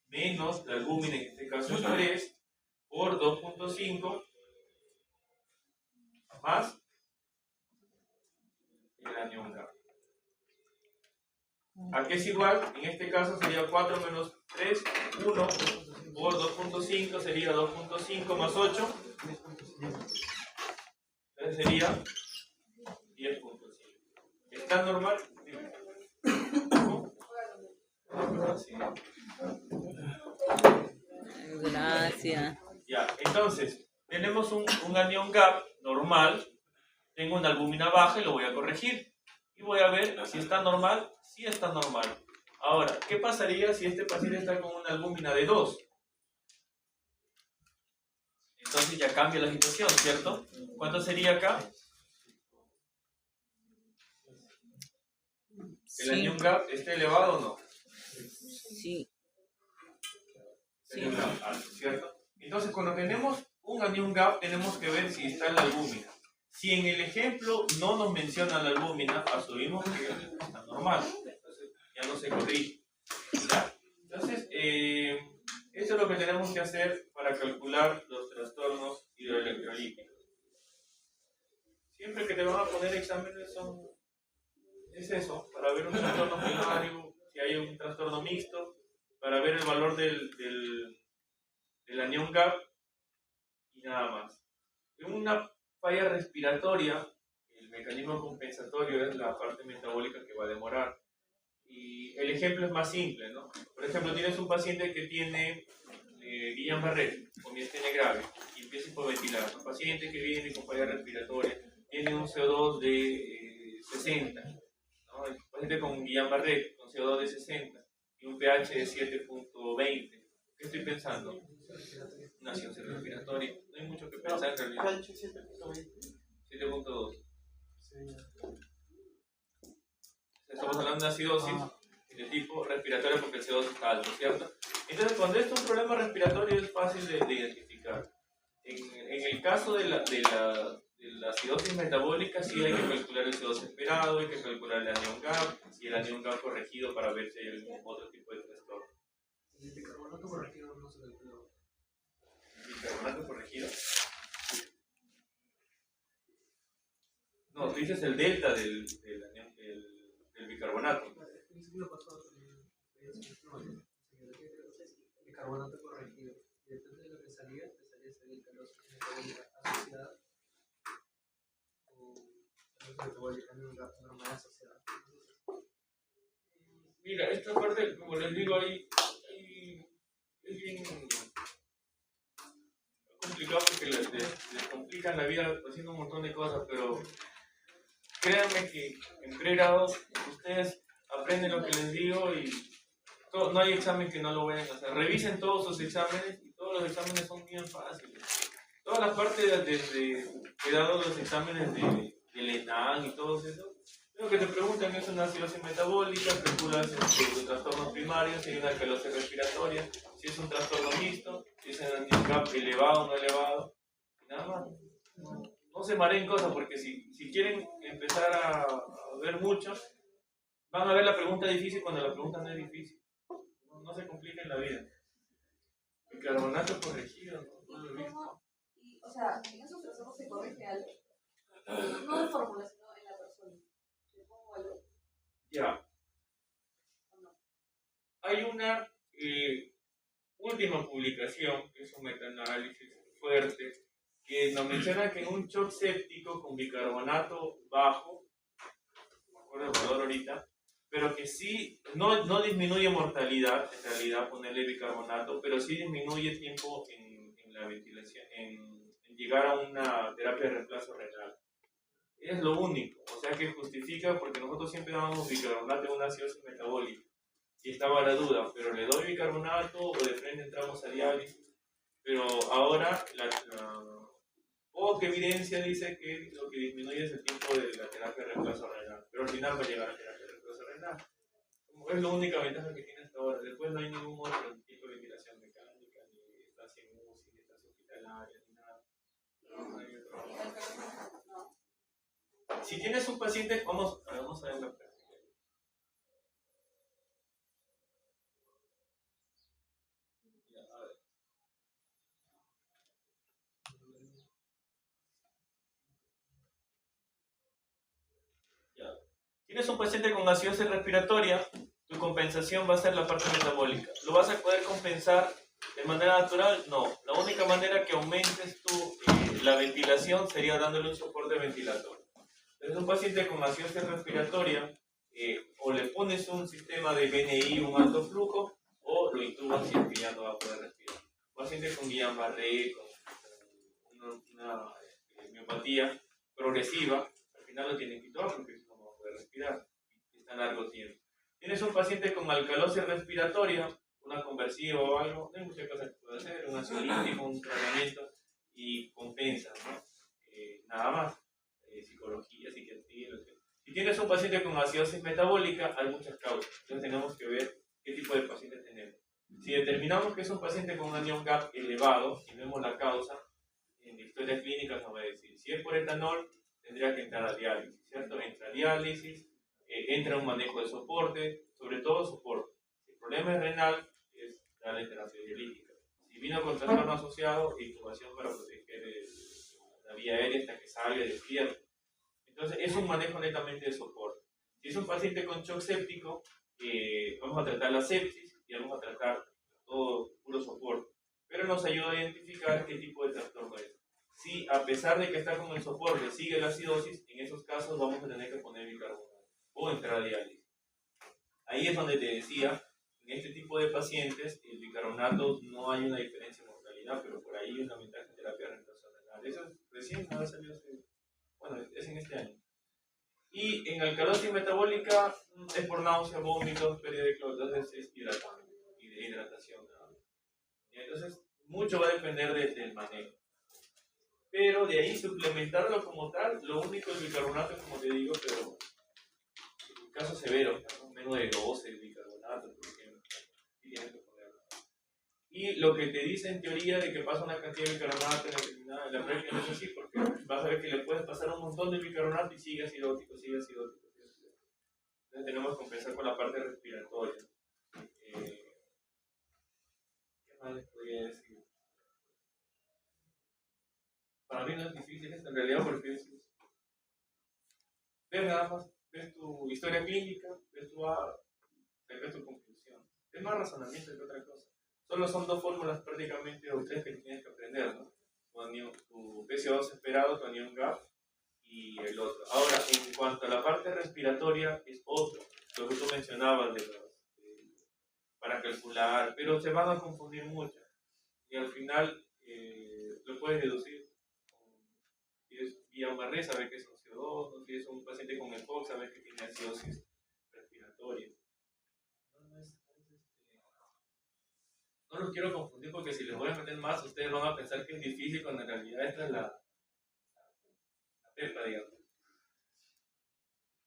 Speaker 1: menos la albúmina, en este caso es 3, por 2.5 más el anion gap. ¿A qué es igual? En este caso sería 4 menos 3, 1 por 2.5 sería 2.5 más 8. Entonces sería 10.5. ¿Está normal?
Speaker 2: Gracias.
Speaker 1: Ya, entonces, tenemos un anion gap normal, tengo una albúmina baja y lo voy a corregir. Y voy a ver si está normal, si está normal. Ahora, ¿qué pasaría si este paciente está con una albúmina de 2? Entonces ya cambia la situación, ¿cierto? ¿Cuánto sería acá? ¿El anion gap está elevado o no?
Speaker 2: Sí. Sí.
Speaker 1: Anion gap alto, ¿cierto? Entonces, cuando tenemos un anion gap, tenemos que ver si está la albúmina. Si en el ejemplo no nos menciona la albúmina, asumimos que está normal. Entonces, ya no se corrige. ¿Ya? Entonces, eso es lo que tenemos que hacer para calcular los trastornos hidroelectrolíticos. Siempre que te van a poner exámenes es eso, para ver un trastorno primario, si hay un trastorno mixto, para ver el valor del anion gap y nada más. En una falla respiratoria, el mecanismo compensatorio es la parte metabólica que va a demorar. Y el ejemplo es más simple, ¿no? Por ejemplo, tienes un paciente que tiene Guillain-Barré o miastenia grave y empieza a hipoventilar. Un paciente que viene con falla respiratoria tiene un CO2 de 60, ¿no? El paciente con Guillain-Barré con CO2 de 60 y un pH de 7.20. ¿Qué estoy pensando? Una acidosis respiratoria. No hay mucho que pensar en realidad. 7.2. Estamos hablando de una acidosis de tipo respiratorio porque el CO2 está alto, ¿cierto? Entonces, cuando esto es un problema respiratorio es fácil de identificar. En el caso de la acidosis metabólica, sí hay que calcular el CO2 esperado, hay que calcular el anion gap y el anion gap corregido para ver si hay algún otro tipo de trastorno.
Speaker 3: El bicarbonato corregido no se calculó.
Speaker 1: ¿Bicarbonato corregido? No, tú dices el delta del bicarbonato.
Speaker 3: Bicarbonato corregido. Y depende de lo que salía, te salía calosis metabólica asociada o metabólica normal asociada.
Speaker 1: Mira, esta parte, como les digo, ahí es bien complicado porque les complican la vida haciendo un montón de cosas, pero créanme que en pregrado ustedes aprenden lo que les digo y no hay examen que no lo vayan a hacer. Revisen todos sus exámenes y todos los exámenes son bien fáciles. Todas las partes desde que he dado los exámenes del ENAM y todo eso, lo que te preguntan es una acidosis metabólica, calculas los trastornos primarios, si hay una alcalosis respiratoria, si es un trastorno mixto, si es un anion gap elevado o no elevado, y nada más. No se mareen cosas porque si quieren empezar a ver mucho, van a ver la pregunta difícil cuando la pregunta no es difícil. No se compliquen la vida. El carbonato corregido, no lo he visto.
Speaker 4: Y, o sea, en esos trastornos se corrige algo. No de fórmula, sino en la persona. ¿Le pongo algo?
Speaker 1: Ya.
Speaker 4: ¿O no?
Speaker 1: Hay una última publicación, que es un metaanálisis fuerte, que nos menciona que en un shock séptico con bicarbonato bajo, no me acuerdo el valor ahorita, pero que sí, no disminuye mortalidad, en realidad ponerle bicarbonato, pero sí disminuye tiempo en la ventilación, en llegar a una terapia de reemplazo renal. Es lo único, o sea que justifica porque nosotros siempre damos bicarbonato en una acidosis metabólica y estaba la duda, pero le doy bicarbonato o de frente entramos a diálisis, pero ahora la poca evidencia dice que lo que disminuye es el tiempo de la terapia de reemplazo renal, pero al final va a llegar a la terapia de reemplazo renal. Como es la única ventaja que tiene hasta ahora, después no hay ningún otro tipo de ventilación mecánica, ni estancia en UCI, ni estancia hospitalaria, ni nada. No hay otro.
Speaker 4: No.
Speaker 1: Si tienes un paciente, vamos a ver la práctica. Ya, a ver. Ya. Tienes un paciente con acidosis respiratoria, tu compensación va a ser la parte metabólica. ¿Lo vas a poder compensar de manera natural? No. La única manera que aumentes la ventilación sería dándole un soporte ventilatorio. Entonces, un paciente con acidosis respiratoria, o le pones un sistema de BNI, un alto flujo, o lo intubas y es que ya no va a poder respirar. Un paciente con Guillain-Barré, con una miopatía progresiva, al final lo tienen que intubar porque no va a poder respirar y está largo tiempo. Tienes un paciente con alcalosis respiratoria, una conversiva o algo, no hay muchas cosas que puede hacer, un ansiolítico, un tratamiento y compensa, ¿no? Nada más. Psicología, psiquiatría, lo que. Si tienes un paciente con acidosis metabólica, hay muchas causas. Entonces tenemos que ver qué tipo de paciente tenemos. Si determinamos que es un paciente con un anión GAP elevado y vemos la causa, en la historia clínica nos va a decir, si es por etanol, tendría que entrar a diálisis, ¿cierto? Entra a diálisis, entra un manejo de soporte, sobre todo soporte. Si el problema es renal, es darle terapia dialítica. Si vino con trastorno asociado, intubación para proteger la vía aérea hasta que salga y despierte. Entonces, es un manejo netamente de soporte. Si es un paciente con shock séptico, vamos a tratar la sepsis y vamos a tratar todo puro soporte. Pero nos ayuda a identificar qué tipo de trastorno es. Si a pesar de que está con el soporte sigue la acidosis, en esos casos vamos a tener que poner bicarbonato o entrar a diálisis. Ahí es donde te decía, en este tipo de pacientes, el bicarbonato no hay una diferencia en mortalidad, pero por ahí hay una ventaja en terapia de reemplazo renal. Eso recién ha salido, bueno, es en este año. Y en alcalosis metabólica es por náusea, vómitos, pérdida de cloro, entonces es hidratante y de hidratación. ¿No? Y entonces, mucho va a depender del manejo. Pero de ahí suplementarlo como tal, lo único es bicarbonato, como te digo, pero en casos severos, ¿no? Menos de 12 bicarbonato, por ejemplo, y tienes que ponerlo. Y lo que te dice en teoría de que pasa una cantidad de bicarbonato en la práctica no es así, porque vas a ver que le puedes pasar un montón de bicarbonato y sigue acidótico, sigue acidótico. Entonces tenemos que compensar con la parte respiratoria. ¿Qué más les podría decir? Para mí no es difícil esto, en realidad, porque es ver nada más, ves tu historia clínica, ves tu conclusión. Es más razonamiento que otra cosa. Solo son dos fórmulas prácticamente, o tres que tienes que aprender, ¿no? Tu PCO2 esperado, tu anión GAP y el otro. Ahora, en cuanto a la parte respiratoria, es otro. Lo que tú mencionabas para calcular, pero se van a confundir mucho. Y al final lo puedes deducir. Si es Guillain-Barré, saber que es un CO2, ¿no? Si es un paciente con EPOC, saber que tiene acidosis respiratoria. No los quiero confundir porque si les voy a meter más, ustedes van a pensar que es difícil cuando en realidad esta es la pepa, digamos.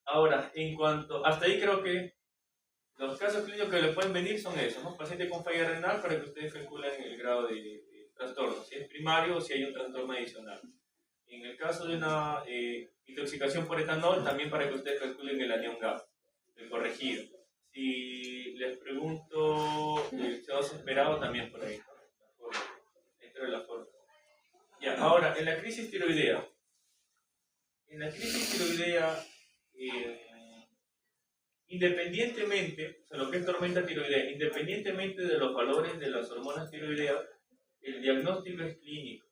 Speaker 1: Ahora, en cuanto, hasta ahí creo que los casos clínicos que le pueden venir son esos, ¿no? Paciente con falla renal para que ustedes calculen el grado de trastorno, si es primario o si hay un trastorno adicional. En el caso de una intoxicación por etanol, también para que ustedes calculen el anión GAP, el corregido. Si les pregunto el CO2 esperado, también por ahí, ¿no? Dentro de la forma. Ya, ahora, en la crisis tiroidea. En la crisis tiroidea, independientemente, o sea, lo que es tormenta tiroidea, independientemente de los valores de las hormonas tiroideas, el diagnóstico es clínico.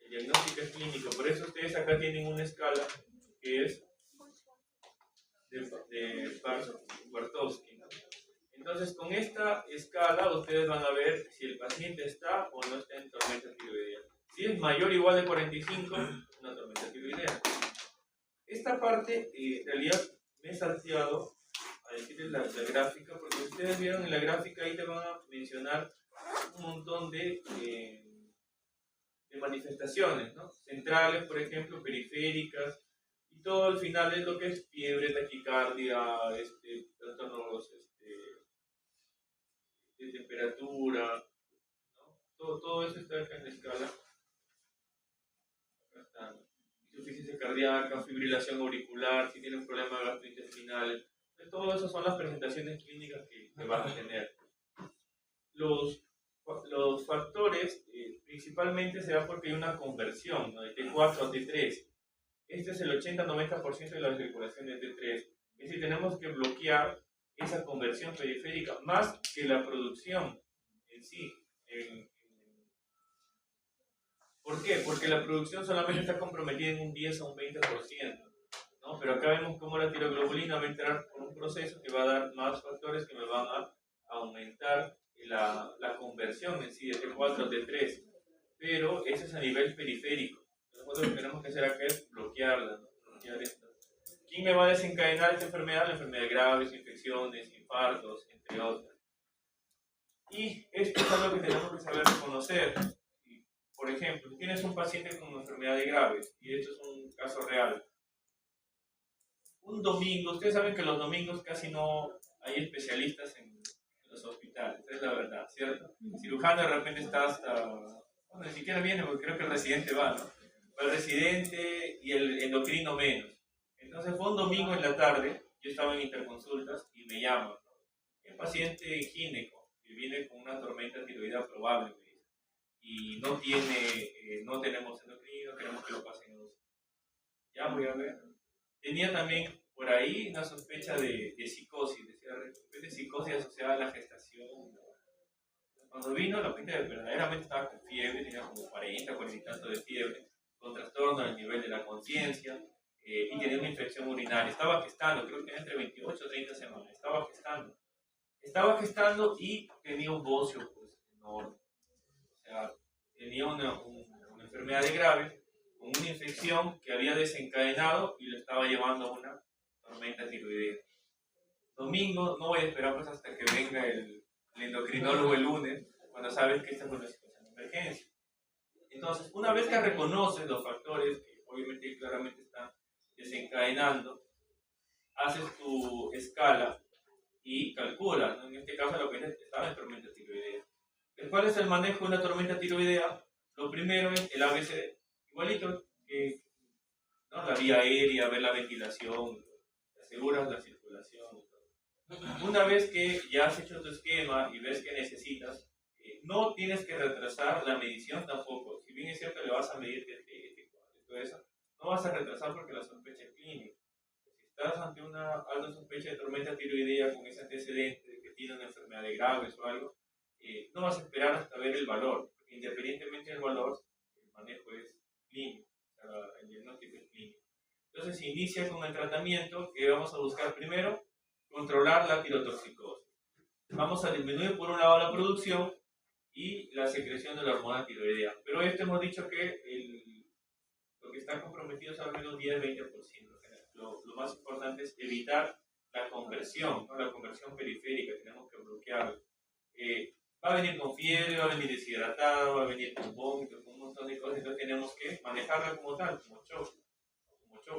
Speaker 1: El diagnóstico es clínico. Por eso ustedes acá tienen una escala que es de Bartowski, ¿no? Entonces, con esta escala, ustedes van a ver si el paciente está o no está en tormenta tiroidea. Si es mayor o igual de 45, una tormenta tiroidea. Esta parte, en realidad, me he salteado a decirles la gráfica, porque ustedes vieron en la gráfica, ahí te van a mencionar un montón de manifestaciones, ¿no? Centrales, por ejemplo, periféricas, y todo al final es lo que es fiebre, taquicardia, trastornos de temperatura, ¿no? Todo eso está acá en la escala. Acá está. Insuficiencia cardíaca, fibrilación auricular, si tienen problemas gastrointestinales. Todo eso son las presentaciones clínicas que vas a tener. Los factores principalmente se da porque hay una conversión, ¿no? De T4 a T3. Este es el 80-90% de la circulación de T3. Es decir, tenemos que bloquear esa conversión periférica más que la producción en sí. ¿Por qué? Porque la producción solamente está comprometida en un 10 o un 20%. ¿No? Pero acá vemos cómo la tiroglobulina va a entrar por un proceso que va a dar más factores que me van a aumentar la conversión en sí de T4 a T3. Pero eso es a nivel periférico. Nosotros lo que tenemos que hacer acá es bloquearla, ¿no? Bloquear esto. ¿Quién me va a desencadenar esta enfermedad? La enfermedad graves, infecciones, infartos, entre otras. Y esto es algo que tenemos que saber reconocer. Por ejemplo, si tienes un paciente con enfermedades graves, y esto es un caso real, un domingo, ustedes saben que los domingos casi no hay especialistas en los hospitales, es la verdad, ¿cierto? El cirujano de repente está hasta, bueno, ni siquiera viene porque creo que el residente va, ¿no? Va el residente y el endocrino menos. Entonces fue un domingo en la tarde, yo estaba en interconsultas y me llaman, ¿no? El paciente gineco que viene con una tormenta tiroidea probable, me dice, y no tiene, no tenemos endocrino, queremos que lo pasen a UCI. Ya voy a ver. Tenía también por ahí una sospecha de psicosis, de psicosis asociada a la gestación. Cuando vino, la gente verdaderamente estaba con fiebre, tenía como 40 y tanto de fiebre, con trastorno al nivel de la conciencia, y tenía una infección urinaria. Estaba gestando, creo que era entre 28 y 30 semanas. Estaba gestando y tenía un bocio pues, enorme. O sea, tenía una enfermedad grave, con una infección que había desencadenado y lo estaba llevando a una tormenta tiroidea. Domingo, no voy a esperar pues hasta que venga el endocrinólogo el lunes, cuando sabes que esta es una situación de emergencia. Entonces, una vez que reconoces los factores que obviamente y claramente están desencadenando, haces tu escala y calculas, ¿no? En este caso la paciente estaba en tormenta tiroidea. ¿Cuál es el manejo de una tormenta tiroidea? Lo primero es el ABC, igualito que, ¿no? La vía aérea, ver la ventilación, aseguras la circulación. Una vez que ya has hecho tu esquema y ves que necesitas, no tienes que retrasar la medición tampoco. Si bien es cierto le vas a medir todo eso, no vas a retrasar porque la sospecha es clínica. Si estás ante una alta sospecha de tormenta tiroidea con ese antecedente de que tiene una enfermedad grave o algo, no vas a esperar hasta ver el valor. Independientemente del valor, el manejo es clínico, o sea, el diagnóstico es clínico. Entonces se inicia con el tratamiento que vamos a buscar primero, controlar la tirotoxicosis. Vamos a disminuir por un lado la producción y la secreción de la hormona tiroidea. Pero esto hemos dicho que lo que está comprometido es al menos 10-20%. Lo más importante es evitar la conversión, ¿no? La conversión periférica, tenemos que bloquearla. Va a venir con fiebre, va a venir deshidratado, va a venir con vómito, con un montón de cosas, entonces tenemos que manejarla como tal, como shock,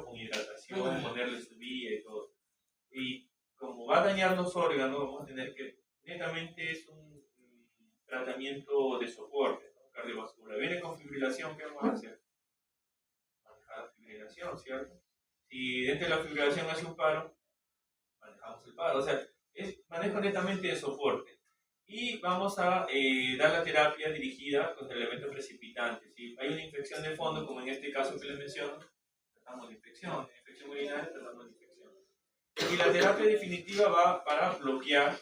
Speaker 1: con hidratación, ponerle su vía y todo. Y como va a dañar los órganos, vamos a tener que, netamente es un tratamiento de soporte, ¿no? Cardiovascular. Viene con fibrilación, ¿qué vamos a hacer? Manejar la fibrilación, ¿cierto? Si dentro de la fibrilación hace un paro, manejamos el paro. O sea, es manejo netamente de soporte. Y vamos a dar la terapia dirigida contra el evento precipitante. Si hay una infección de fondo, como en este caso que les menciono, tratamos la infección urinaria, tratamos la infección. Y la terapia definitiva va para bloquear,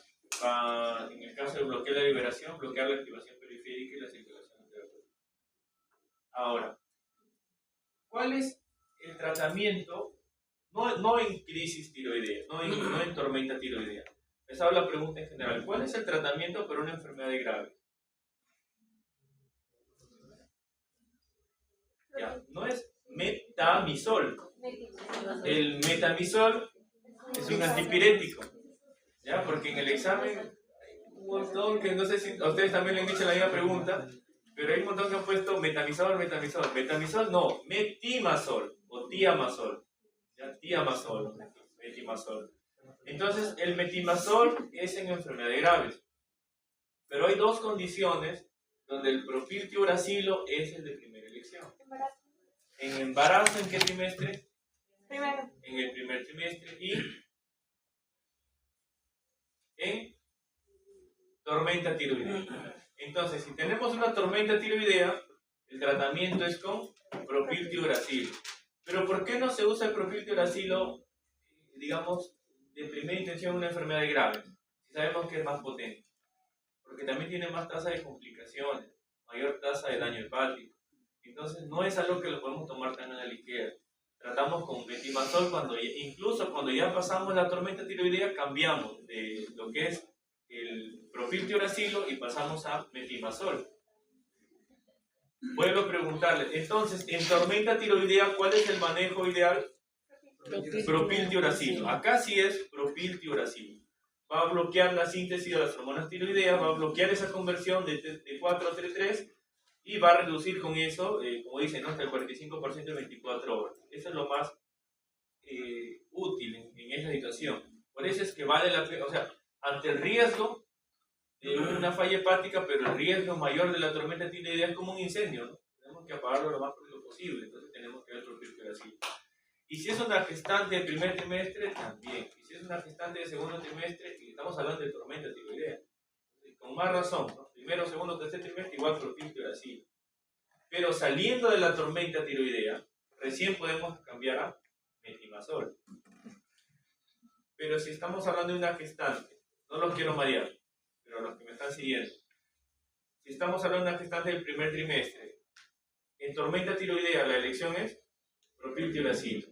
Speaker 1: en el caso de bloquear la liberación, bloquear la activación periférica y la circulación terapéutica. Ahora, ¿cuál es el tratamiento? No en crisis tiroidea, no en tormenta tiroidea. Les hago la pregunta en general. ¿Cuál es el tratamiento para una enfermedad grave? Ya, no es metamisol. El metamisol es un antipirético, ¿ya? Porque en el examen hay un montón que no sé si a ustedes también le han dicho la misma pregunta, pero hay un montón que han puesto metamisol. Metamisol no, metimazol o tiamazol. ¿Ya? Tiamazol, metimazol. Entonces, el metimazol es en enfermedades graves, pero hay dos condiciones donde el propiltiuracilo es el de primera elección. En embarazo, ¿en qué trimestre?
Speaker 4: Primero.
Speaker 1: En el primer trimestre. Y en tormenta tiroidea. Entonces, si tenemos una tormenta tiroidea, el tratamiento es con propiltiuracilo. Pero ¿por qué no se usa el propiltiuracilo, digamos, de primera intención en una enfermedad grave? Si sabemos que es más potente. Porque también tiene más tasa de complicaciones, mayor tasa de daño hepático. Entonces, no es algo que lo podemos tomar tan a la ligera. Tratamos con metimazol, incluso cuando ya pasamos la tormenta tiroidea, cambiamos de lo que es el propiltiuracilo y pasamos a metimazol. Vuelvo a preguntarle, entonces, en tormenta tiroidea, ¿cuál es el manejo ideal? Propiltiuracilo. Acá sí es propiltiuracilo. Va a bloquear la síntesis de las hormonas tiroideas, va a bloquear esa conversión de 4 a T3 y va a reducir con eso, como dicen, ¿no? Hasta el 45% en 24 horas. Eso es lo más útil en esa situación. Por eso es que vale la pena, o sea, ante el riesgo, una falla hepática, pero el riesgo mayor de la tormenta tiroidea es como un incendio, ¿no? Tenemos que apagarlo lo más pronto posible, entonces tenemos que ver propiltiuracilo. Y si es una gestante del primer trimestre, también. Y si es una gestante del segundo trimestre, y estamos hablando de tormenta tiroidea, con más razón, ¿no? Primero, segundo, tercer trimestre, igual propiltiuracilo. Pero saliendo de la tormenta tiroidea, recién podemos cambiar a metimazol. Pero si estamos hablando de una gestante, no los quiero marear, pero los que me están siguiendo, si estamos hablando de una gestante del primer trimestre, en tormenta tiroidea la elección es propiltiuracilo,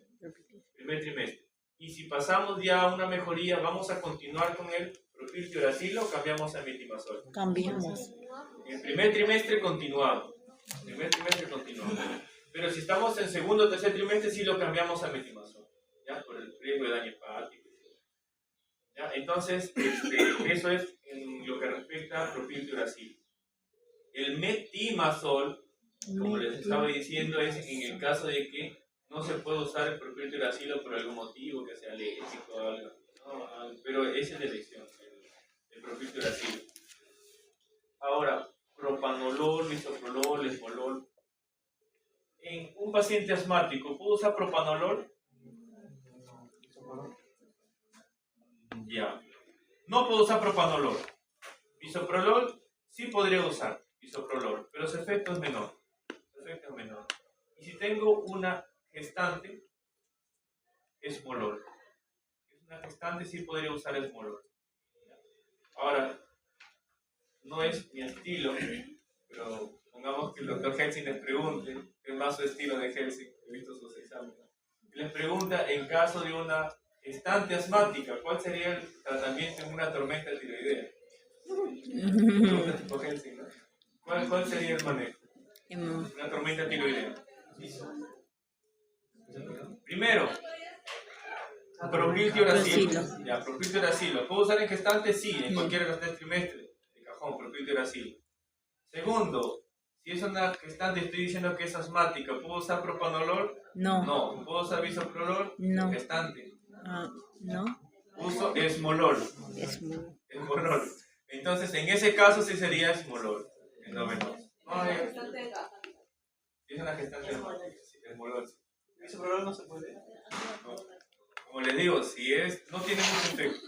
Speaker 1: primer trimestre. Y si pasamos ya a una mejoría, vamos a continuar con el propiltiuracilo o cambiamos a metimazol.
Speaker 2: Cambiamos.
Speaker 1: En el primer trimestre continuamos. Pero si estamos en segundo o tercer trimestre, sí lo cambiamos a metimazol, ¿ya? Por el riesgo de daño hepático. ¿Ya? Entonces, eso es en lo que respecta a propiltiuracilo. El metimazol, como les estaba diciendo, es en el caso de que no se puede usar el propiltiuracilo por algún motivo, que sea alérgico o algo, ¿no? Pero esa es la elección, el propiltiuracilo. Ahora, propanolol, bisoprolol, esmolol. En un paciente asmático, ¿puedo usar propanolol? Ya. No puedo usar propanolol. Bisoprolol sí podría usar bisoprolol, pero su efecto es menor. Y si tengo una gestante, esmolol. Si es una gestante, sí podría usar esmolol. Ahora, no es mi estilo, pero pongamos que el doctor Helsing les pregunte, es más su estilo de Helsing, he visto sus exámenes, les pregunta en caso de una gestante asmática, ¿cuál sería el tratamiento en una tormenta tiroidea? Pregunta tipo Helsing, ¿no? ¿Cuál sería el manejo? Una tormenta tiroidea. Primero, propiltiuracilo. Ya, propiltiuracilo. ¿Puedo usar en gestante? Sí, en cualquiera de los 3 trimestres. De cajón, propiltiuracilo. Segundo, si es una gestante, estoy diciendo que es asmática, ¿puedo usar propanolol?
Speaker 2: No.
Speaker 1: No. ¿Puedo usar bisoprolol?
Speaker 2: No.
Speaker 1: Gestante.
Speaker 2: No.
Speaker 1: Uso esmolol. Esmolol. Entonces, en ese caso sí sería esmolol. En lo menos. No, es una gestante asmática. Esmolol.
Speaker 3: ¿Bisoprolol no se puede?
Speaker 1: No. Como les digo, si es, no tiene mucho efecto.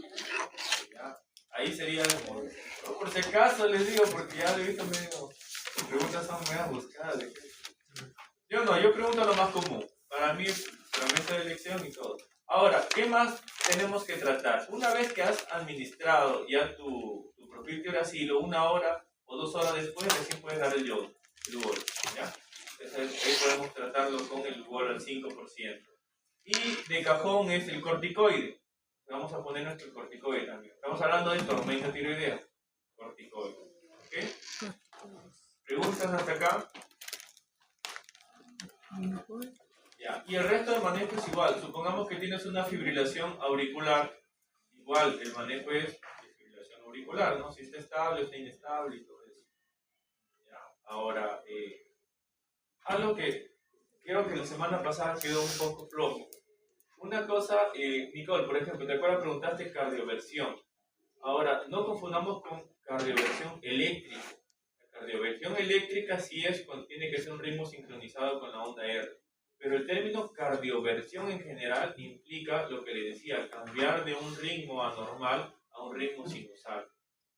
Speaker 1: ¿Ya? Ahí sería esmolol. No, por si acaso les digo, porque ya lo he visto medio. Las preguntas son medio buscadas. Yo pregunto lo más común. Para mí es herramienta de elección y todo. Ahora, ¿qué más tenemos que tratar? Una vez que has administrado ya tu propiltiuracilo, 1 hora o 2 horas después, recién puedes dar el yodo, el Lugol, ¿ya? Entonces, ahí podemos tratarlo con el Lugol al 5%. Y de cajón es el corticoide. Vamos a poner nuestro corticoide también. Estamos hablando de tormenta tiroidea. Corticoide. ¿Ok? ¿Preguntas hasta acá? Ya. Y el resto del manejo es igual. Supongamos que tienes una fibrilación auricular. Igual, el manejo es fibrilación auricular, ¿no? Si está estable o está inestable y todo eso. Ya. Ahora, algo que creo que la semana pasada quedó un poco flojo. Una cosa, Nicole, por ejemplo, ¿te acuerdas? Preguntaste cardioversión. Ahora, no confundamos con cardioversión eléctrica. La cardioversión eléctrica sí es cuando tiene que ser un ritmo sincronizado con la onda R. Pero el término cardioversión en general implica lo que le decía, cambiar de un ritmo anormal a un ritmo sinusal.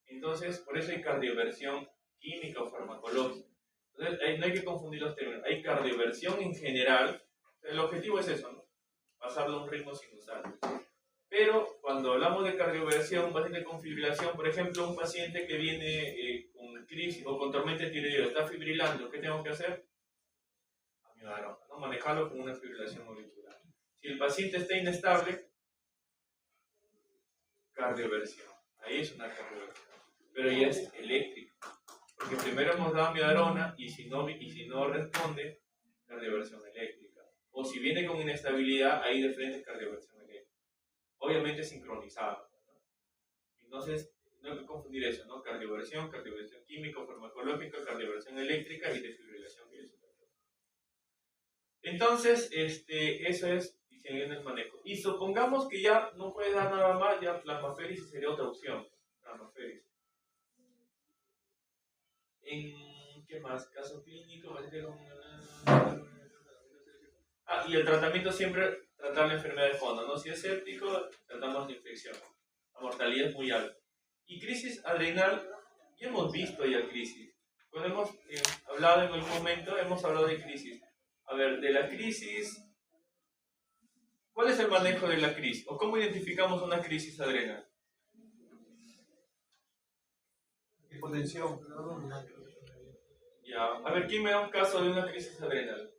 Speaker 1: Entonces, por eso hay cardioversión química o farmacológica. Entonces, ahí no hay que confundir los términos. Hay cardioversión en general, el objetivo es eso, ¿no? Pasarlo a un ritmo sinusal. Pero cuando hablamos de cardioversión, un paciente con fibrilación, por ejemplo, un paciente que viene con crisis o con tormenta tiroidea, está fibrilando, ¿qué tengo que hacer? Amiodarona, ¿no? Manejarlo con una fibrilación auricular. Si el paciente está inestable, cardioversión. Ahí es una cardioversión. Pero ya es eléctrica. Porque primero hemos dado amiodarona y si no responde, cardioversión eléctrica. O si viene con inestabilidad, ahí de frente es cardioversión eléctrica. Obviamente sincronizado, ¿no? Entonces, no hay que confundir eso, ¿no? Cardioversión química, farmacológica, cardioversión eléctrica y desfibrilación. Entonces, eso es diseñando el manejo. Y supongamos que ya no puede dar nada más, ya plasmaféresis sería otra opción. Plasmaféresis. ¿Qué más? Caso clínico, y el tratamiento siempre tratar la enfermedad de fondo, ¿no? Si es séptico, tratamos la infección. La mortalidad es muy alta. Y crisis adrenal, ya hemos visto ya crisis. Cuando hemos hablado en algún momento, hemos hablado de crisis. A ver, de la crisis, ¿cuál es el manejo de la crisis? ¿O cómo identificamos una crisis adrenal?
Speaker 3: Hipotensión.
Speaker 1: Ya, a ver, ¿quién me da un caso de una crisis adrenal?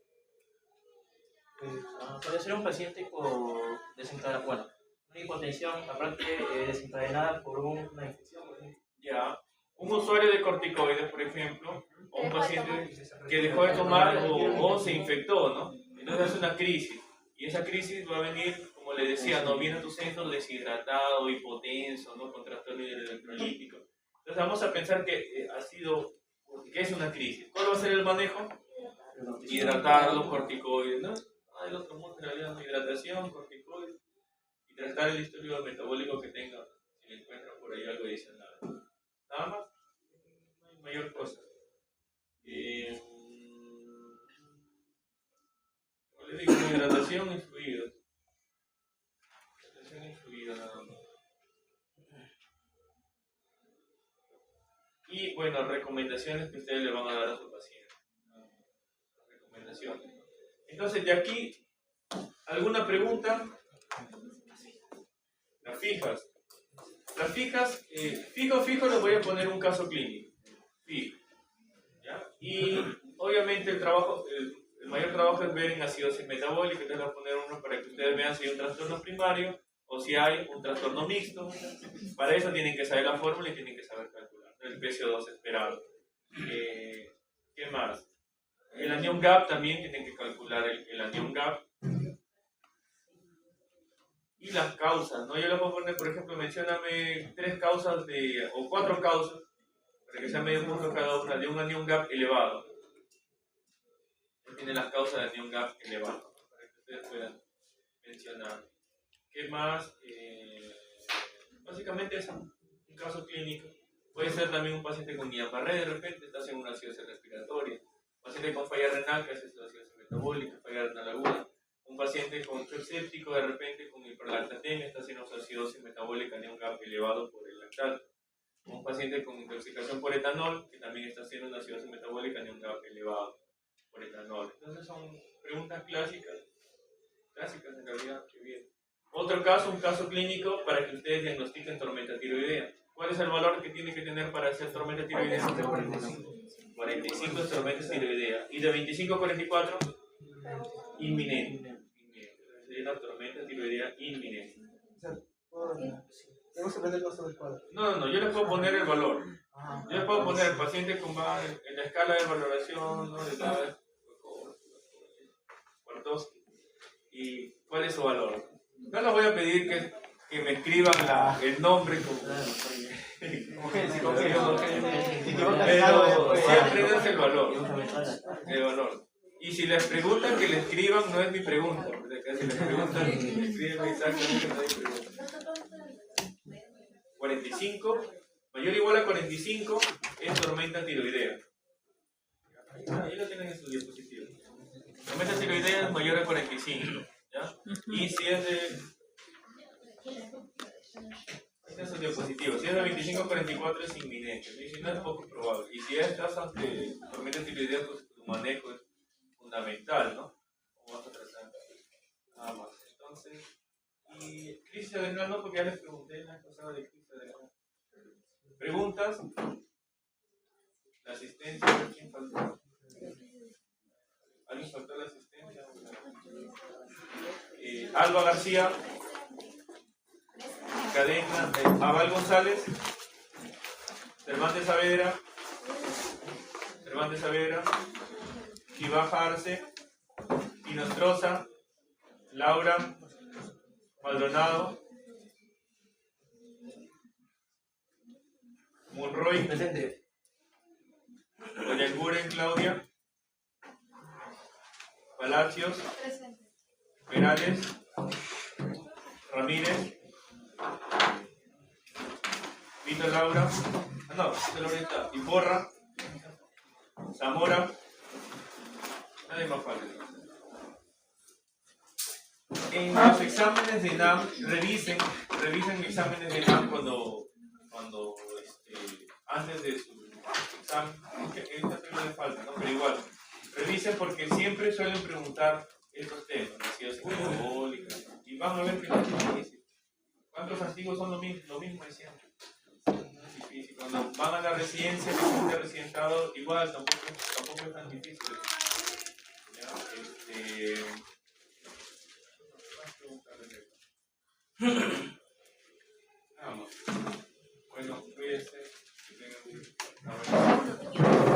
Speaker 5: Puede ser un paciente con desencadenada, bueno, una hipotensión aparte desencadenada por una infección, por ejemplo.
Speaker 1: Ya, un usuario de corticoides, por ejemplo, o un paciente que dejó de tomar o se infectó, ¿no? Entonces es una crisis. Y esa crisis va a venir, como le decía, no viene a tu centro deshidratado, hipotenso, ¿no? Con trastorno electrolítico. Entonces vamos a pensar que que es una crisis. ¿Cuál va a ser el manejo? Hidratarlo, corticoides, ¿no? El otro mundo en realidad, ¿no? Hidratación, corticoides y tratar el histórico metabólico que tenga, si le encuentran por ahí algo adicional. Nada más, no hay mayor cosa. Como le digo, hidratación y fluidos. Hidratación y fluidos nada más. Y bueno, recomendaciones que ustedes le van a dar a su paciente. Recomendaciones. Entonces, de aquí, ¿alguna pregunta? Las fijas. Las fijas, fijo, les voy a poner un caso clínico. Fijo. ¿Ya? Y obviamente el mayor trabajo es ver en acidosis metabólica. Entonces, voy a poner uno para que ustedes vean si hay un trastorno primario o si hay un trastorno mixto. Para eso tienen que saber la fórmula y tienen que saber calcular el PCO2 esperado. ¿Qué más? El anion gap también tienen que calcular el anion gap. Y las causas, ¿no? Yo les voy a poner, por ejemplo, mencióname 3 causas o 4 causas, para que sea medio punto cada una, de un anion gap elevado. Tiene las causas de anion gap elevado, para que ustedes puedan mencionar. ¿Qué más? Básicamente es un caso clínico. Puede ser también un paciente con Guillain-Barré, de repente está haciendo una acidosis respiratoria. Un paciente con falla renal que hace acidosis metabólica, falla renal aguda. Un paciente con shock séptico, de repente con hiperlactatemia, está haciendo acidosis metabólica en un gap elevado por el lactato. Un paciente con intoxicación por etanol, que también está haciendo una acidosis metabólica en un gap elevado por etanol. Entonces son preguntas clásicas en realidad, que bien. Otro caso, un caso clínico para que ustedes diagnostiquen tormenta tiroidea. ¿Cuál es el valor que tiene que tener para hacer tormenta tiroidea? 45 es tormenta tiroidea. Y de 25 a 44, inminente. Sería una tormenta tiroidea inminente.
Speaker 3: Tenemos que aprender cosas del cuadro.
Speaker 1: No, yo les puedo poner el valor. Yo les puedo poner el paciente con en la escala de valoración, ¿no? De la Bartowski. ¿Y cuál es su valor? No les voy a pedir que me escriban el nombre como... Pero siempre es el valor. El valor. Y si les preguntan que le escriban, no es mi pregunta. Si les preguntan, escriben exactamente, no es mi pregunta. 45, mayor o igual a 45 es tormenta tiroidea. Ahí lo tienen en su diapositiva. Tormenta tiroidea es mayor a 45. ¿Ya? Y si es de... Este es su diapositivo. Si es de 25 a 44 es inminente. Y si no es poco probable. Y si estás ante tormenta tiroidea, pues tu manejo es fundamental, ¿no? ¿Cómo vas a tratar? Nada más. Entonces, y crisis adrenal no, porque ya les pregunté en la pasada de crisis adrenal. ¿Preguntas? ¿La asistencia? ¿Quién faltó? ¿Alguien faltó la asistencia? Alba García, Cadena, Abal González, Cervantes Saavedra, Gibaja Arce, Inostroza, Laura Maldonado, Monroy,
Speaker 5: Presente.
Speaker 1: Oyanguren Claudia, Palacios,
Speaker 4: Presente.
Speaker 1: Perales, Ramírez, Vito Laura, Iborra, Zamora. Nadie más falta. En los exámenes de NAM, revisen exámenes de NAM antes de su examen. Esta no le falta, ¿no? Pero igual, revisen porque siempre suelen preguntar estos temas, las ciudades metabólicas, y van a ver que no es difícil. ¿Cuántos antiguos son lo mismo de siempre? No es difícil. Cuando van a la residencia, de residentado, igual tampoco es tan difícil. ¿Ya?